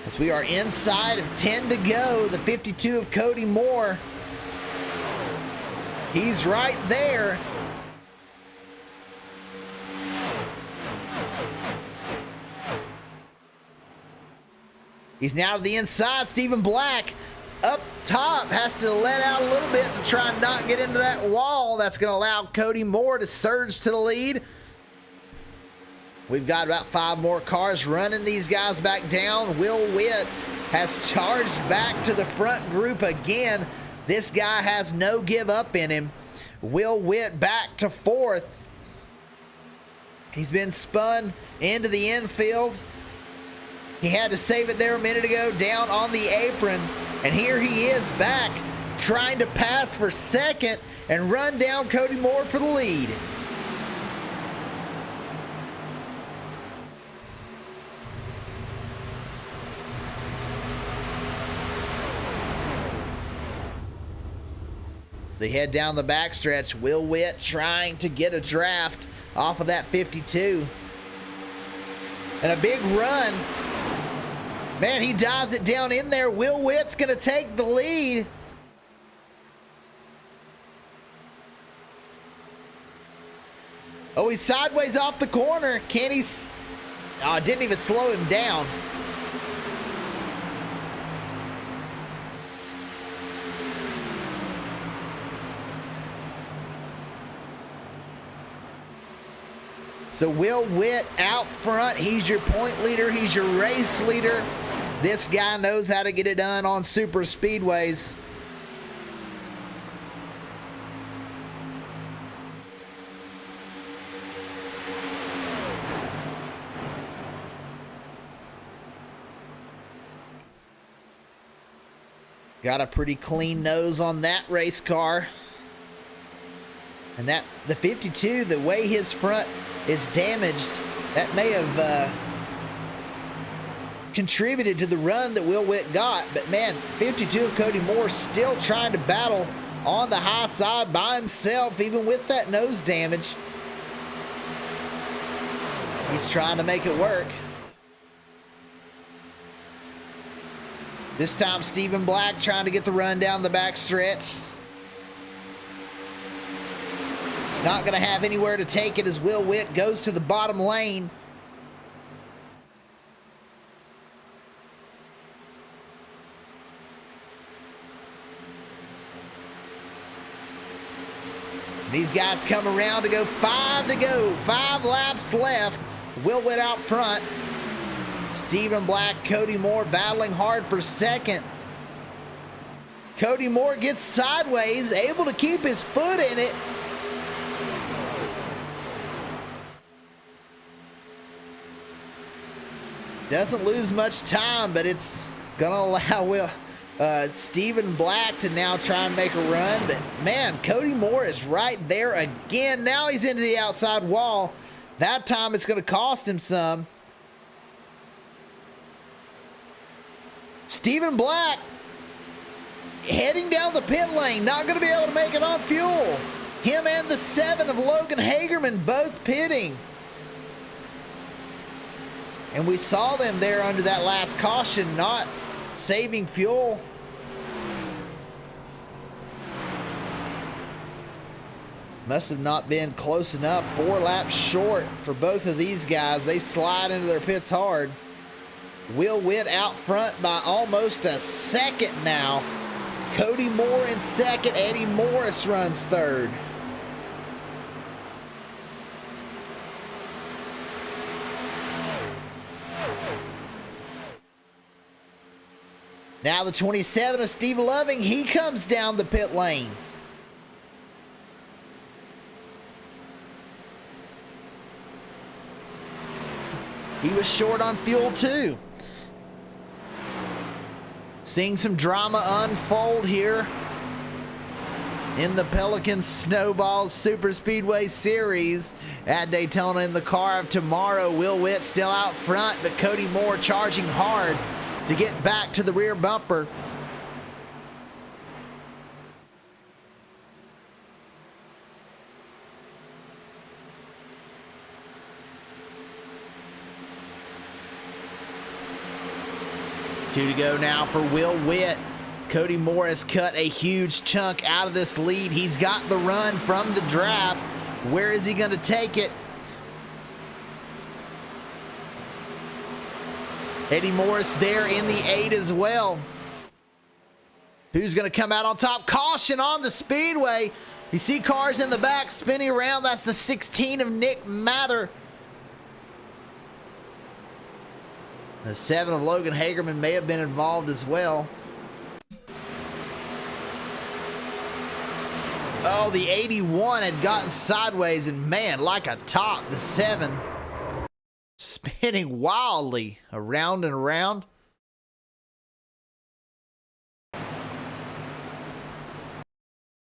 As we are inside of 10 to go, the 52 of Cody Moore. He's right there. He's now to the inside. Stephen Black up top has to let out a little bit to try and not get into that wall. That's going to allow Cody Moore to surge to the lead. We've got about 5 more cars running these guys back down. Will Witt has charged back to the front group again. This guy has no give up in him. Will Witt back to 4th. He's been spun into the infield. He had to save it there a minute ago, down on the apron. And here he is back, trying to pass for 2nd and run down Cody Moore for the lead. As they head down the backstretch, Will Witt trying to get a draft off of that 52. And a big run. Man, he dives it down in there. Will Witt's going to take the lead. Oh, he's sideways off the corner. Can he? Oh, didn't even slow him down. So Will Witt out front. He's your point leader. He's your race leader. This guy knows how to get it done on super speedways. Got a pretty clean nose on that race car. And that the 52, the way his front is damaged, that may have contributed to the run that Will Witt got. But man, 52 of Cody Moore still trying to battle on the high side by himself, even with that nose damage. He's trying to make it work. This time Stephen Black trying to get the run down the back stretch. Not going to have anywhere to take it as Will Witt goes to the bottom lane. These guys come around to go 5 to go. 5 laps left. Will Witt out front. Stephen Black, Cody Moore battling hard for 2nd. Cody Moore gets sideways, able to keep his foot in it. Doesn't lose much time, but it's going to allow Stephen Black to now try and make a run. But man, Cody Moore is right there again. Now he's into the outside wall. That time it's going to cost him some. Stephen Black heading down the pit lane. Not going to be able to make it on fuel. Him and the 7 of Logan Hagerman both pitting. And we saw them there under that last caution, not saving fuel. Must have not been close enough. 4 laps short for both of these guys. They slide into their pits hard. Will Witt out front by almost a 2nd now. Cody Moore in 2nd. Eddie Morris runs 3rd. Now the 27 of Steve Loving, he comes down the pit lane. he was short on fuel too. Seeing some drama unfold here in the Pelican Snowballs Superspeedway Series at Daytona. In the car of tomorrow, Will Witt still out front, but Cody Moore charging hard to get back to the rear bumper. Two to go now for Will Witt. Cody Moore has cut a huge chunk out of this lead. He's got the run from the draft. Where is he going to take it? Eddie Morris there in the 8 as well. Who's going to come out on top? Caution on the speedway. You see cars in the back spinning around. That's the 16 of Nick Mather. The 7 of Logan Hagerman may have been involved as well. Oh, the 81 had gotten sideways, and man, like a top, the 7 spinning wildly around and around.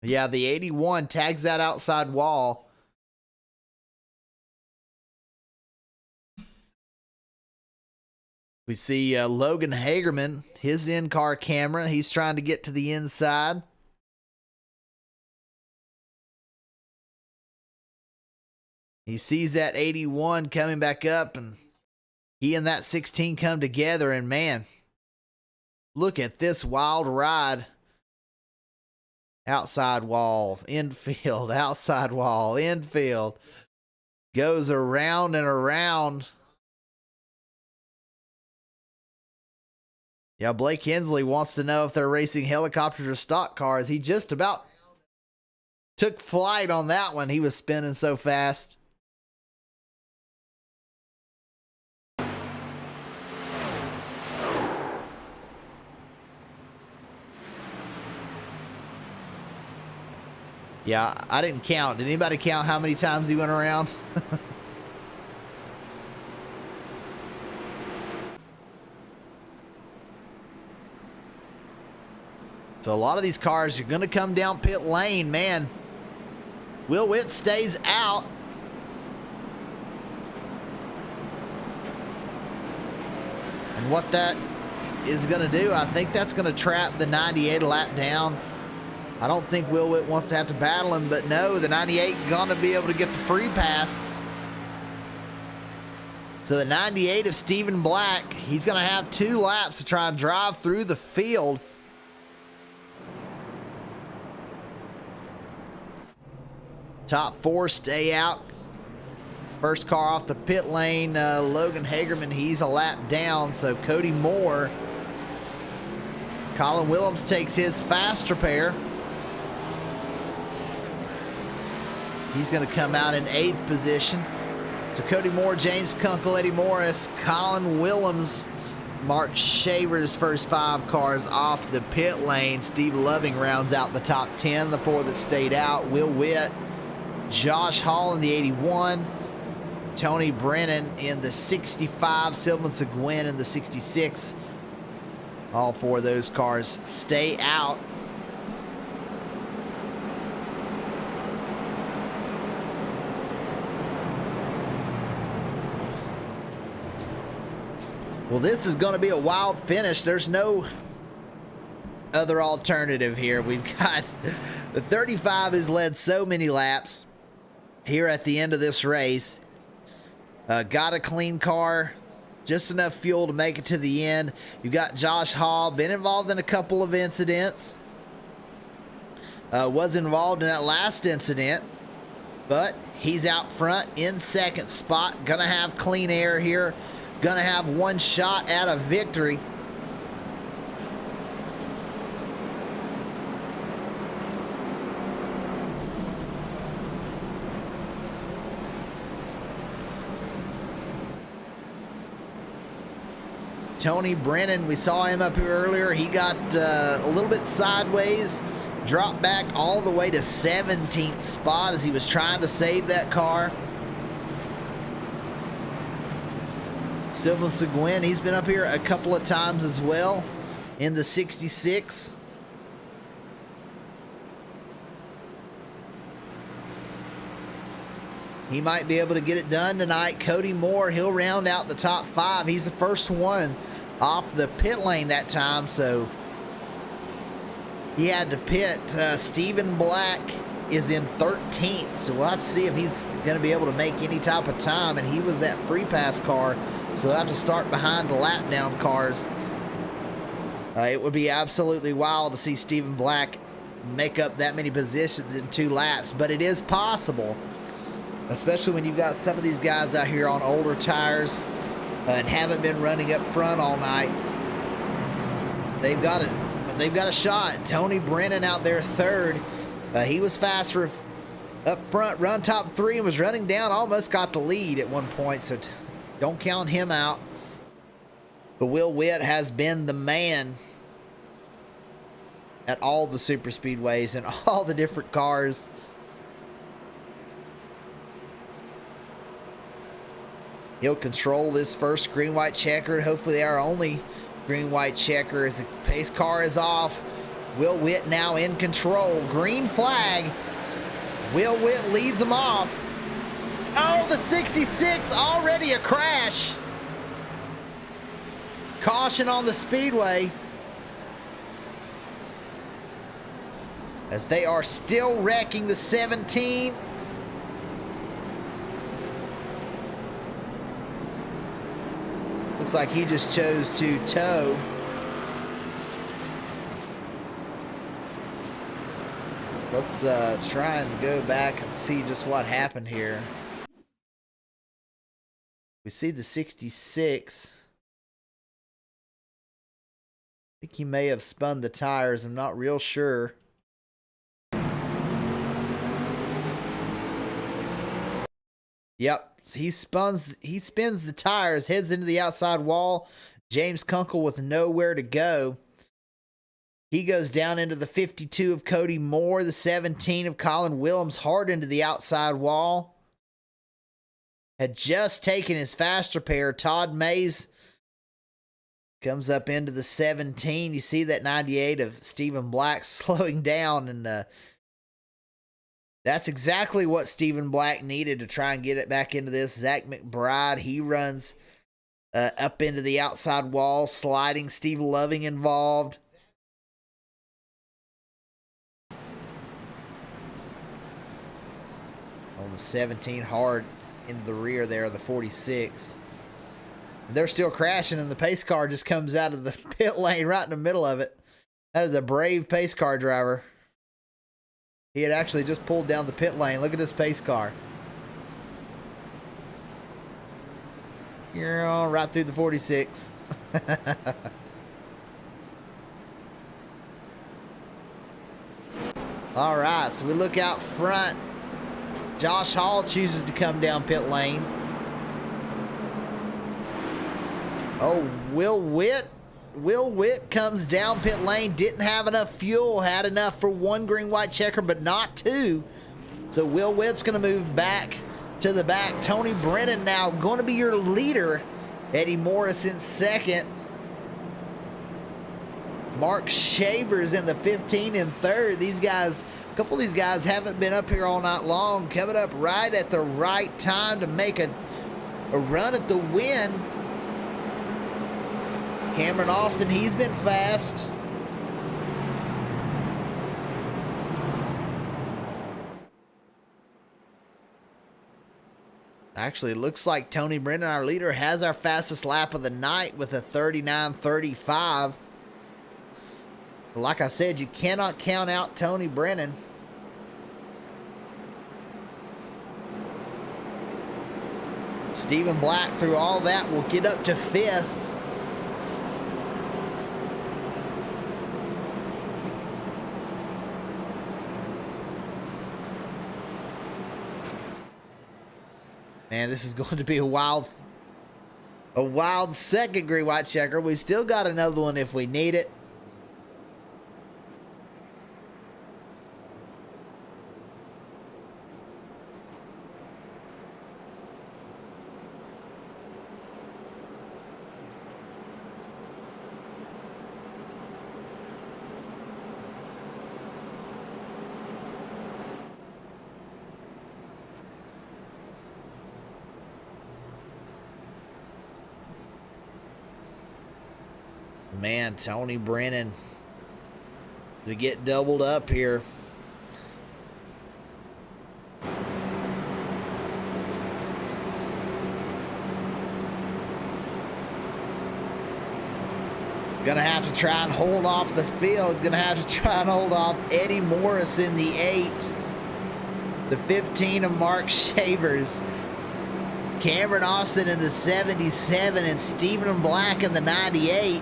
Yeah, the 81 tags that outside wall. We see Logan Hagerman, his in-car camera. He's trying to get to the inside. He sees that 81 coming back up, and he and that 16 come together, and man, look at this wild ride. Outside wall, infield, outside wall, infield. Goes around and around. Yeah, Blake Hensley wants to know if they're racing helicopters or stock cars. He just about took flight on that one. He was spinning so fast. Yeah, I didn't count. Did anybody count how many times he went around? So a lot of these cars are going to come down pit lane, man. Will Witt stays out. And what that is going to do, I think that's going to trap the 98 a lap down. I don't think Will Witt wants to have to battle him, but no, the 98 going to be able to get the free pass. So the 98 of Stephen Black, he's going to have 2 laps to try and drive through the field. Top 4 stay out. First car off the pit lane, Logan Hagerman, he's a lap down. So Cody Moore, Colin Willems takes his faster pair. He's going to come out in 8th position. So Cody Moore, James Kunkel, Eddie Morris, Colin Willems, Mark Shaver's first 5 cars off the pit lane. Steve Loving rounds out the top 10, the 4 that stayed out. Will Witt, Josh Hall in the 81, Tony Brennan in the 65, Sylvan Seguin in the 66. All 4 of those cars stay out. Well, this is going to be a wild finish. There's no other alternative here. We've got the 35 has led so many laps here at the end of this race. Got a clean car, just enough fuel to make it to the end. You got Josh Hall, been involved in a couple of incidents. Was involved in that last incident, but he's out front in 2nd spot. Gonna have clean air here. Gonna have 1 shot at a victory. Tony Brennan, we saw him up here earlier. He got a little bit sideways, dropped back all the way to 17th spot as he was trying to save that car. Sylvan Seguin, he's been up here a couple of times as well in the 66. He might be able to get it done tonight. Cody Moore, he'll round out the top 5. He's the first one off the pit lane that time, so he had to pit. Stephen Black is in 13th, so we'll have to see if he's going to be able to make any type of time, and he was that free pass car, so they'll have to start behind the lap down cars. It would be absolutely wild to see Stephen Black make up that many positions in 2 laps, but it is possible, especially when you've got some of these guys out here on older tires and haven't been running up front all night. They've got a shot. Tony Brennan out there 3rd. He was faster up front, run top 3, and was running down, almost got the lead at one point, so don't count him out. But Will Witt has been the man at all the super speedways and all the different cars. He'll control this first green-white checkered. Hopefully our only green-white checker as the pace car is off. Will Witt now in control. Green flag. Will Witt leads him off. Oh, the 66, already a crash. Caution on the speedway, as they are still wrecking the 17. Looks like he just chose to tow. Let's try and go back and see just what happened here. We see the 66. I think he may have spun the tires. I'm not real sure. Yep, he spins the tires, heads into the outside wall. James Kunkel with nowhere to go. He goes down into the 52 of Cody Moore, the 17 of Colin Willems, hard into the outside wall. Had just taken his faster pair. Todd Mays comes up into the 17. You see that 98 of Stephen Black slowing down, and that's exactly what Stephen Black needed to try and get it back into this. Zach McBride, he runs up into the outside wall, sliding. Steve Loving involved. On the 17, hard into the rear there of the 46. And they're still crashing, and the pace car just comes out of the pit lane right in the middle of it. That is a brave pace car driver. He had actually just pulled down the pit lane. Look at this pace car. You're on right through the 46. All right, so we look out front. Josh Hall chooses to come down pit lane. Oh, Will Witt. Will Witt comes down pit lane. Didn't have enough fuel. Had enough for 1 green-white checker, but not 2. So Will Witt's going to move back to the back. Tony Brennan now going to be your leader. Eddie Morrison 2nd. Mark Shavers in the 15 and 3rd. These guys, a couple of these guys haven't been up here all night long. Coming up right at the right time to make a run at the win. Cameron Austin, he's been fast. Actually, it looks like Tony Brennan, our leader, has our fastest lap of the night with a 39.35. Like I said, you cannot count out Tony Brennan. Stephen Black, through all that, will get up to 5th. Man, this is going to be a wild second green-white checker. We still got another one if we need it. man, Tony Brennan to get doubled up here. Gonna have to try and hold off the field. Gonna have to try and hold off Eddie Morris in the 8. The 15 of Mark Shavers. Cameron Austin in the 77 and Stephen Black in the 98.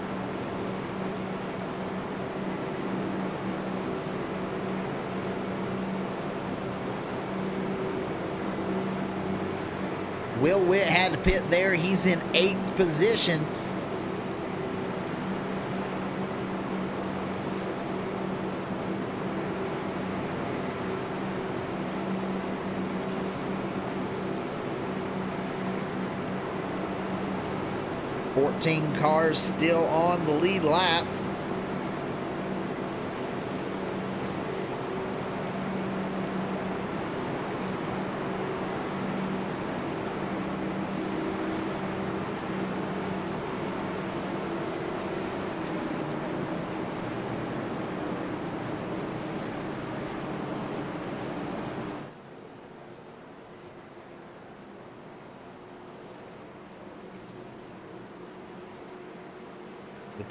Will Witt had to pit there. He's in 8th position. Cars still on the lead lap.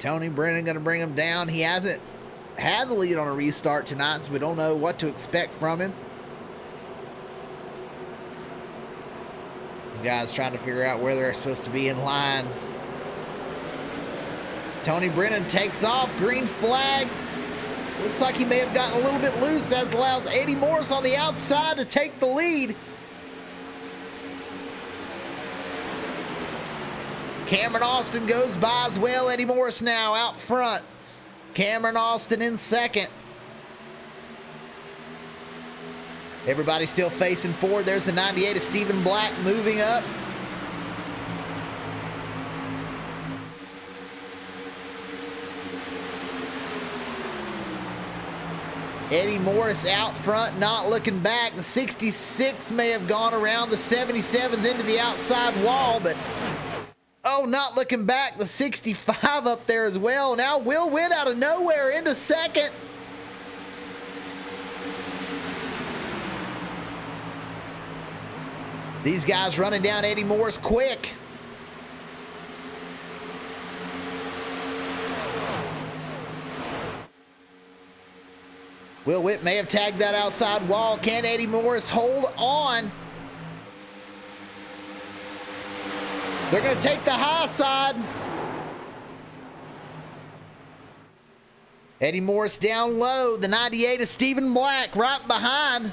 Tony Brennan going to bring him down. He hasn't had the lead on a restart tonight, so we don't know what to expect from him. The guys trying to figure out where they're supposed to be in line. Tony Brennan takes off. Green flag. Looks like he may have gotten a little bit loose. That allows Eddie Morris on the outside to take the lead. Cameron Austin goes by as well. Eddie Morris now out front. Cameron Austin in 2nd. Everybody still facing forward. There's the 98 of Stephen Black moving up. Eddie Morris out front, not looking back. The 66 may have gone around. The 77's into the outside wall, but oh, not looking back. The 65 up there as well. Now Will Witt out of nowhere into 2nd. These guys running down Eddie Morris quick. Will Witt may have tagged that outside wall. Can Eddie Morris hold on? They're going to take the high side. Eddie Morris down low. The 98 of Stephen Black right behind.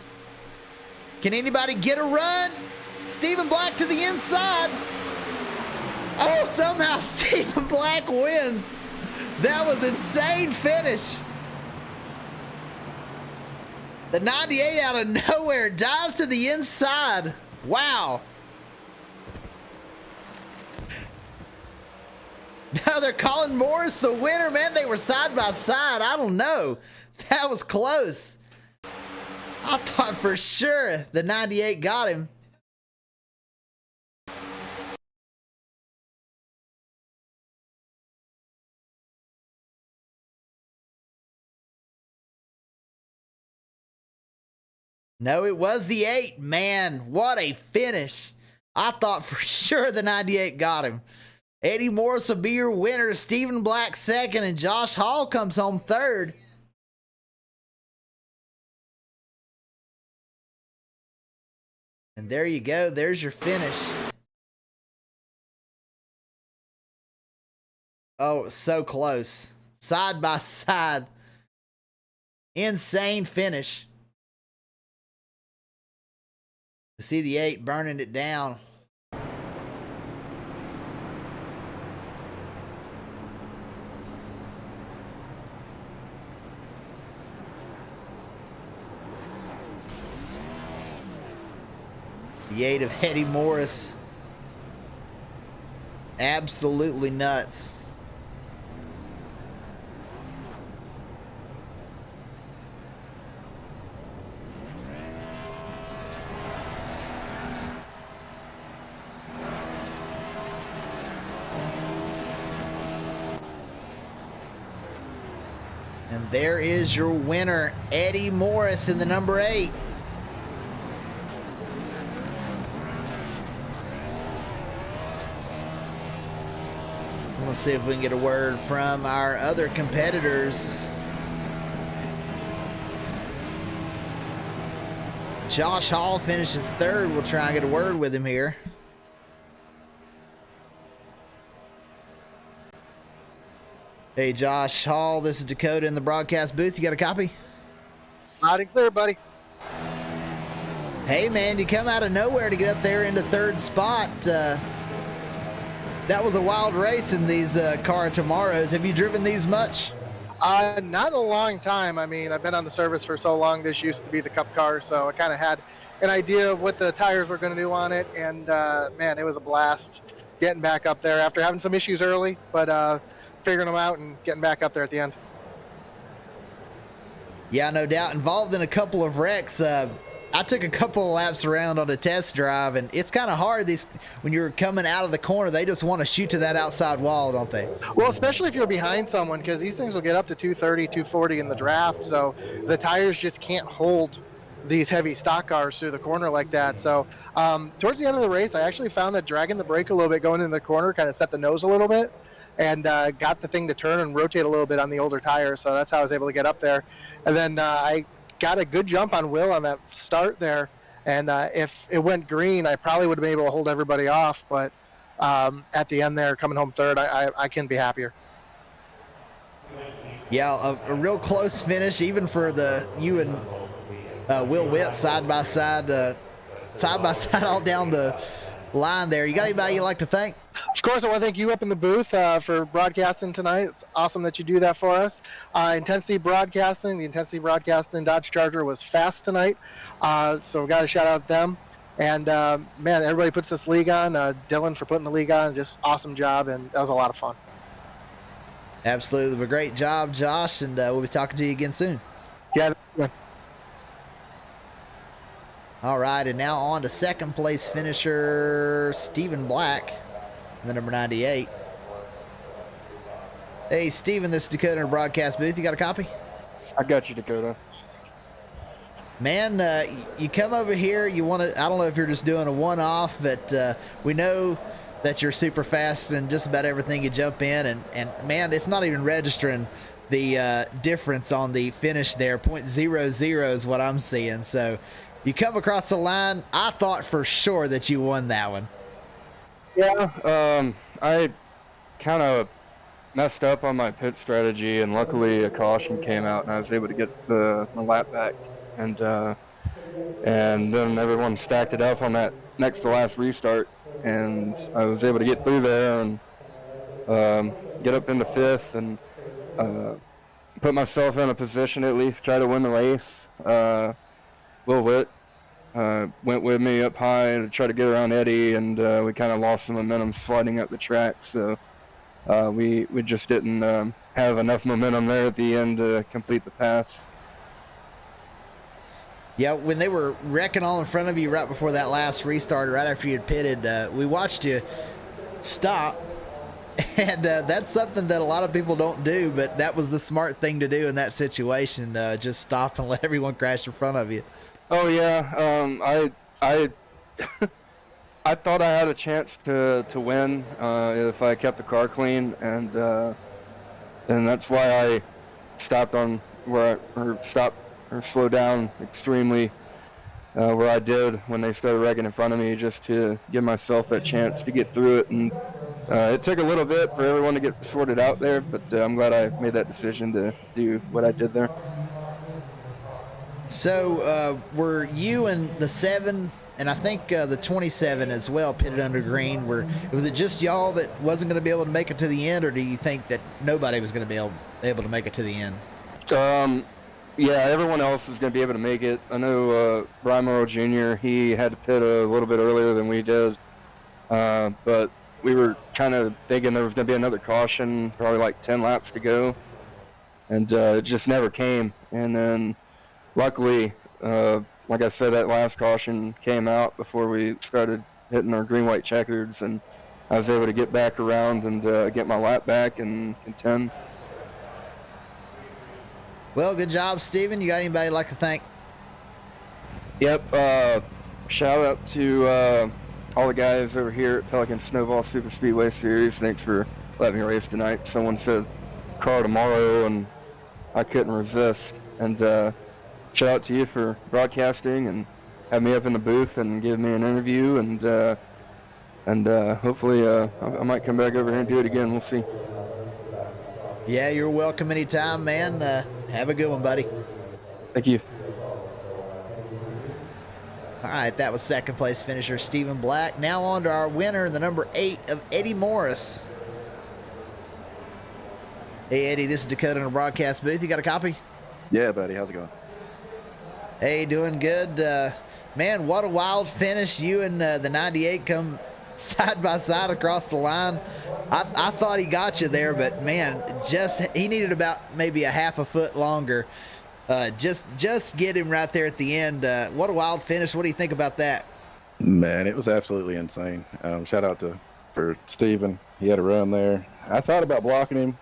Can anybody get a run? Stephen Black to the inside. Oh, somehow Stephen Black wins. That was insane finish. The 98 out of nowhere dives to the inside. Wow. Now they're calling Morris the winner, man. They were side by side. I don't know. That was close. I thought for sure the 98 got him. No, it was the 8. Man, what a finish. I thought for sure the 98 got him. Eddie Morris will be your winner. Stephen Black 2nd, and Josh Hall comes home 3rd. And there you go. There's your finish. Oh, it was so close. Side by side. Insane finish. You see the 8 burning it down. The 8 of Eddie Morris. Absolutely nuts. And there is your winner, Eddie Morris in the number 8. Let's see if we can get a word from our other competitors. Josh Hall finishes 3rd. We'll try and get a word with him here. Hey, Josh Hall, this is Dakota in the broadcast booth. You got a copy? Loud and clear, buddy. Hey, man, you come out of nowhere to get up there into 3rd spot. That was a wild race in these car tomorrows. Have you driven these much? Not a long time. I mean, I've been on the service for so long. This used to be the Cup car, so I kind of had an idea of what the tires were going to do on it. And, man, it was a blast getting back up there after having some issues early, but figuring them out and getting back up there at the end. Yeah, no doubt. Involved in a couple of wrecks. I took a couple of laps around on a test drive, and it's kind of hard. When you're coming out of the corner, they just want to shoot to that outside wall, don't they? Well, especially if you're behind someone, because these things will get up to 230, 240 in the draft, so the tires just can't hold these heavy stock cars through the corner like that. So towards the end of the race, I actually found that dragging the brake a little bit going into the corner kind of set the nose a little bit, and got the thing to turn and rotate a little bit on the older tires. So that's how I was able to get up there. And then I got a good jump on Will on that start there. And if it went green, I probably would have been able to hold everybody off. But at the end there, coming home 3rd, I couldn't be happier. Yeah, a real close finish, even for you and Will Witt side by side all down the line there. You got anybody you'd like to thank? Of course, I want to thank you up in the booth for broadcasting tonight. It's awesome that you do that for us. Intensity Broadcasting, the Intensity Broadcasting Dodge Charger was fast tonight, so we got to shout out them. And, man, everybody puts this league on. Dylan for putting the league on, just awesome job, and that was a lot of fun. Absolutely. A great job, Josh, and we'll be talking to you again soon. Yeah. All right, and now on to 2nd place finisher Stephen Black, the number 98. Hey, Stephen, this is Dakota in the broadcast booth. You got a copy? I got you, Dakota. Man, you come over here, you want to, I don't know if you're just doing a one-off, but we know that you're super fast in just about everything you jump in, and man, it's not even registering the difference on the finish there. 0.00 is what I'm seeing, so you come across the line, I thought for sure that you won that one. Yeah, I kind of messed up on my pit strategy, and luckily a caution came out, and I was able to get my lap back. And then everyone stacked it up on that next to last restart, and I was able to get through there and get up into 5th and put myself in a position to at least try to win the race. Will Witt went with me up high to try to get around Eddie, and we kind of lost some momentum sliding up the track, so we just didn't have enough momentum there at the end to complete the pass. Yeah, when they were wrecking all in front of you right before that last restart, right after you had pitted, we watched you stop, and that's something that a lot of people don't do, but that was the smart thing to do in that situation, just stop and let everyone crash in front of you. Oh, yeah, I I thought I had a chance to win if I kept the car clean, and that's why I stopped on or slowed down extremely where I did when they started wrecking in front of me, just to give myself a chance to get through it. And it took a little bit for everyone to get sorted out there, but I'm glad I made that decision to do what I did there. So were you and the 7 and I think the 27 as well pitted under green? Was it just y'all that wasn't going to be able to make it to the end, or do you think that nobody was going to be able to make it to the end? Yeah, everyone else was going to be able to make it. I know Brian Morrow Jr., he had to pit a little bit earlier than we did, but we were kind of thinking there was going to be another caution, probably like 10 laps to go, and it just never came. And then luckily, like I said, that last caution came out before we started hitting our green-white checkers, and I was able to get back around and get my lap back and contend. Well, good job, Steven. You got anybody you'd like to thank? Yep. Shout out to all the guys over here at Pelican Snowball Superspeedway Series. Thanks for letting me race tonight. Someone said car tomorrow, and I couldn't resist. And shout out to you for broadcasting and having me up in the booth and giving me an interview. And hopefully I might come back over here and do it again. We'll see. Yeah, you're welcome anytime, man. Have a good one, buddy. Thank you. All right, that was second place finisher Stephen Black. Now on to our winner, the number 8 of Eddie Morris. Hey, Eddie, this is Dakota in the broadcast booth. You got a copy? Yeah, buddy. How's it going? Hey, doing good. Man, what a wild finish. You and the 98 come side by side across the line. I thought he got you there, but man, he needed about maybe a half a foot longer. Just get him right there at the end. What a wild finish. What do you think about that? Man, it was absolutely insane. Shout out for Steven. He had a run there. I thought about blocking him,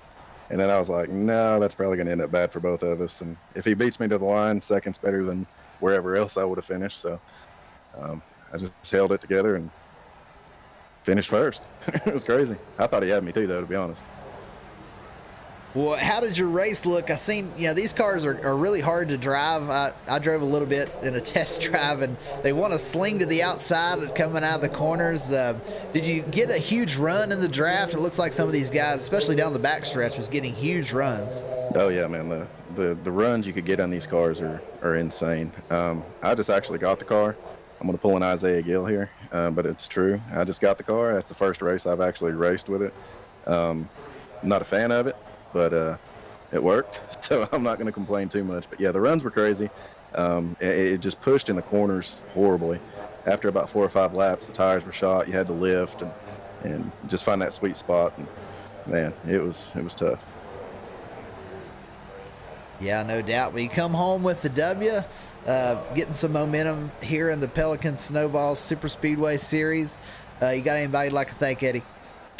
and then I was like, no, that's probably going to end up bad for both of us. And if he beats me to the line, second's better than wherever else I would have finished. So I just held it together and finished first. It was crazy. I thought he had me too, though, to be honest. Well, how did your race look? I seen, these cars are really hard to drive. I drove a little bit in a test drive, and they want to sling to the outside and coming out of the corners. Did you get a huge run in the draft? It looks like some of these guys, especially down the backstretch, was getting huge runs. Oh, yeah, man. The runs you could get on these cars are insane. I just actually got the car. I'm going to pull an Isaiah Gill here, but it's true. I just got the car. That's the first race I've actually raced with it. I'm not a fan of it, but it worked, so I'm not going to complain too much. But yeah, the runs were crazy. It just pushed in the corners horribly. After about 4 or 5 laps, the tires were shot. You had to lift and just find that sweet spot. And man, it was tough. Yeah, no doubt. We come home with the W, getting some momentum here in the Pelican Snoballs Superspeedway Series. You got anybody you'd like to thank, Eddie?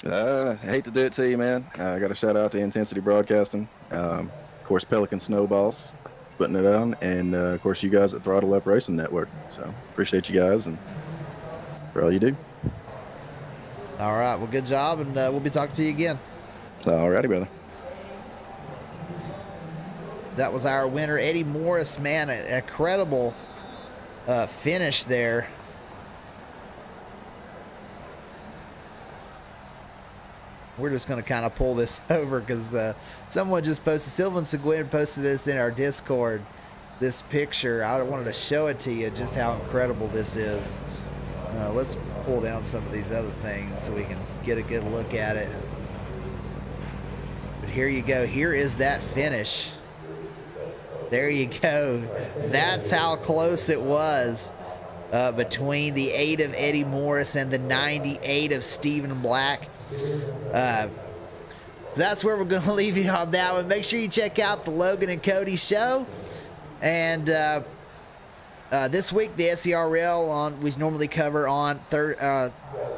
I hate to do it to you, man. I got to shout out to Intensity Broadcasting. Of course, Pelican Snowballs, putting it on. And, of course, you guys at Throttle Up Racing Network. So, appreciate you guys and for all you do. All right. Well, good job, and we'll be talking to you again. All righty, brother. That was our winner, Eddie Morris. Man, an incredible finish there. We're just going to kind of pull this over because someone just posted, Sylvan Seguin posted this in our Discord, this picture. I wanted to show it to you just how incredible this is. Let's pull down some of these other things so we can get a good look at it. But here you go. Here is that finish. There you go. That's how close it was between the 8 of Eddie Morris and the 98 of Stephen Black. So that's where we're going to leave you on that one. Make sure you check out the Logan and Cody show. And this week, the SCRL we normally cover on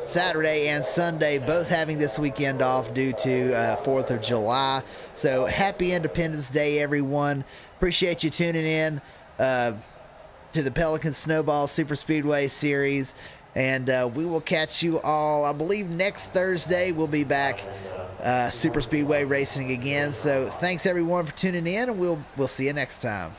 Saturday and Sunday, both having this weekend off due to 4th of July. So happy Independence Day, everyone. Appreciate you tuning in to the Pelican Snowball Superspeedway Series. And we will catch you all, I believe, next Thursday. We'll be back Superspeedway racing again. So thanks, everyone, for tuning in, and we'll see you next time.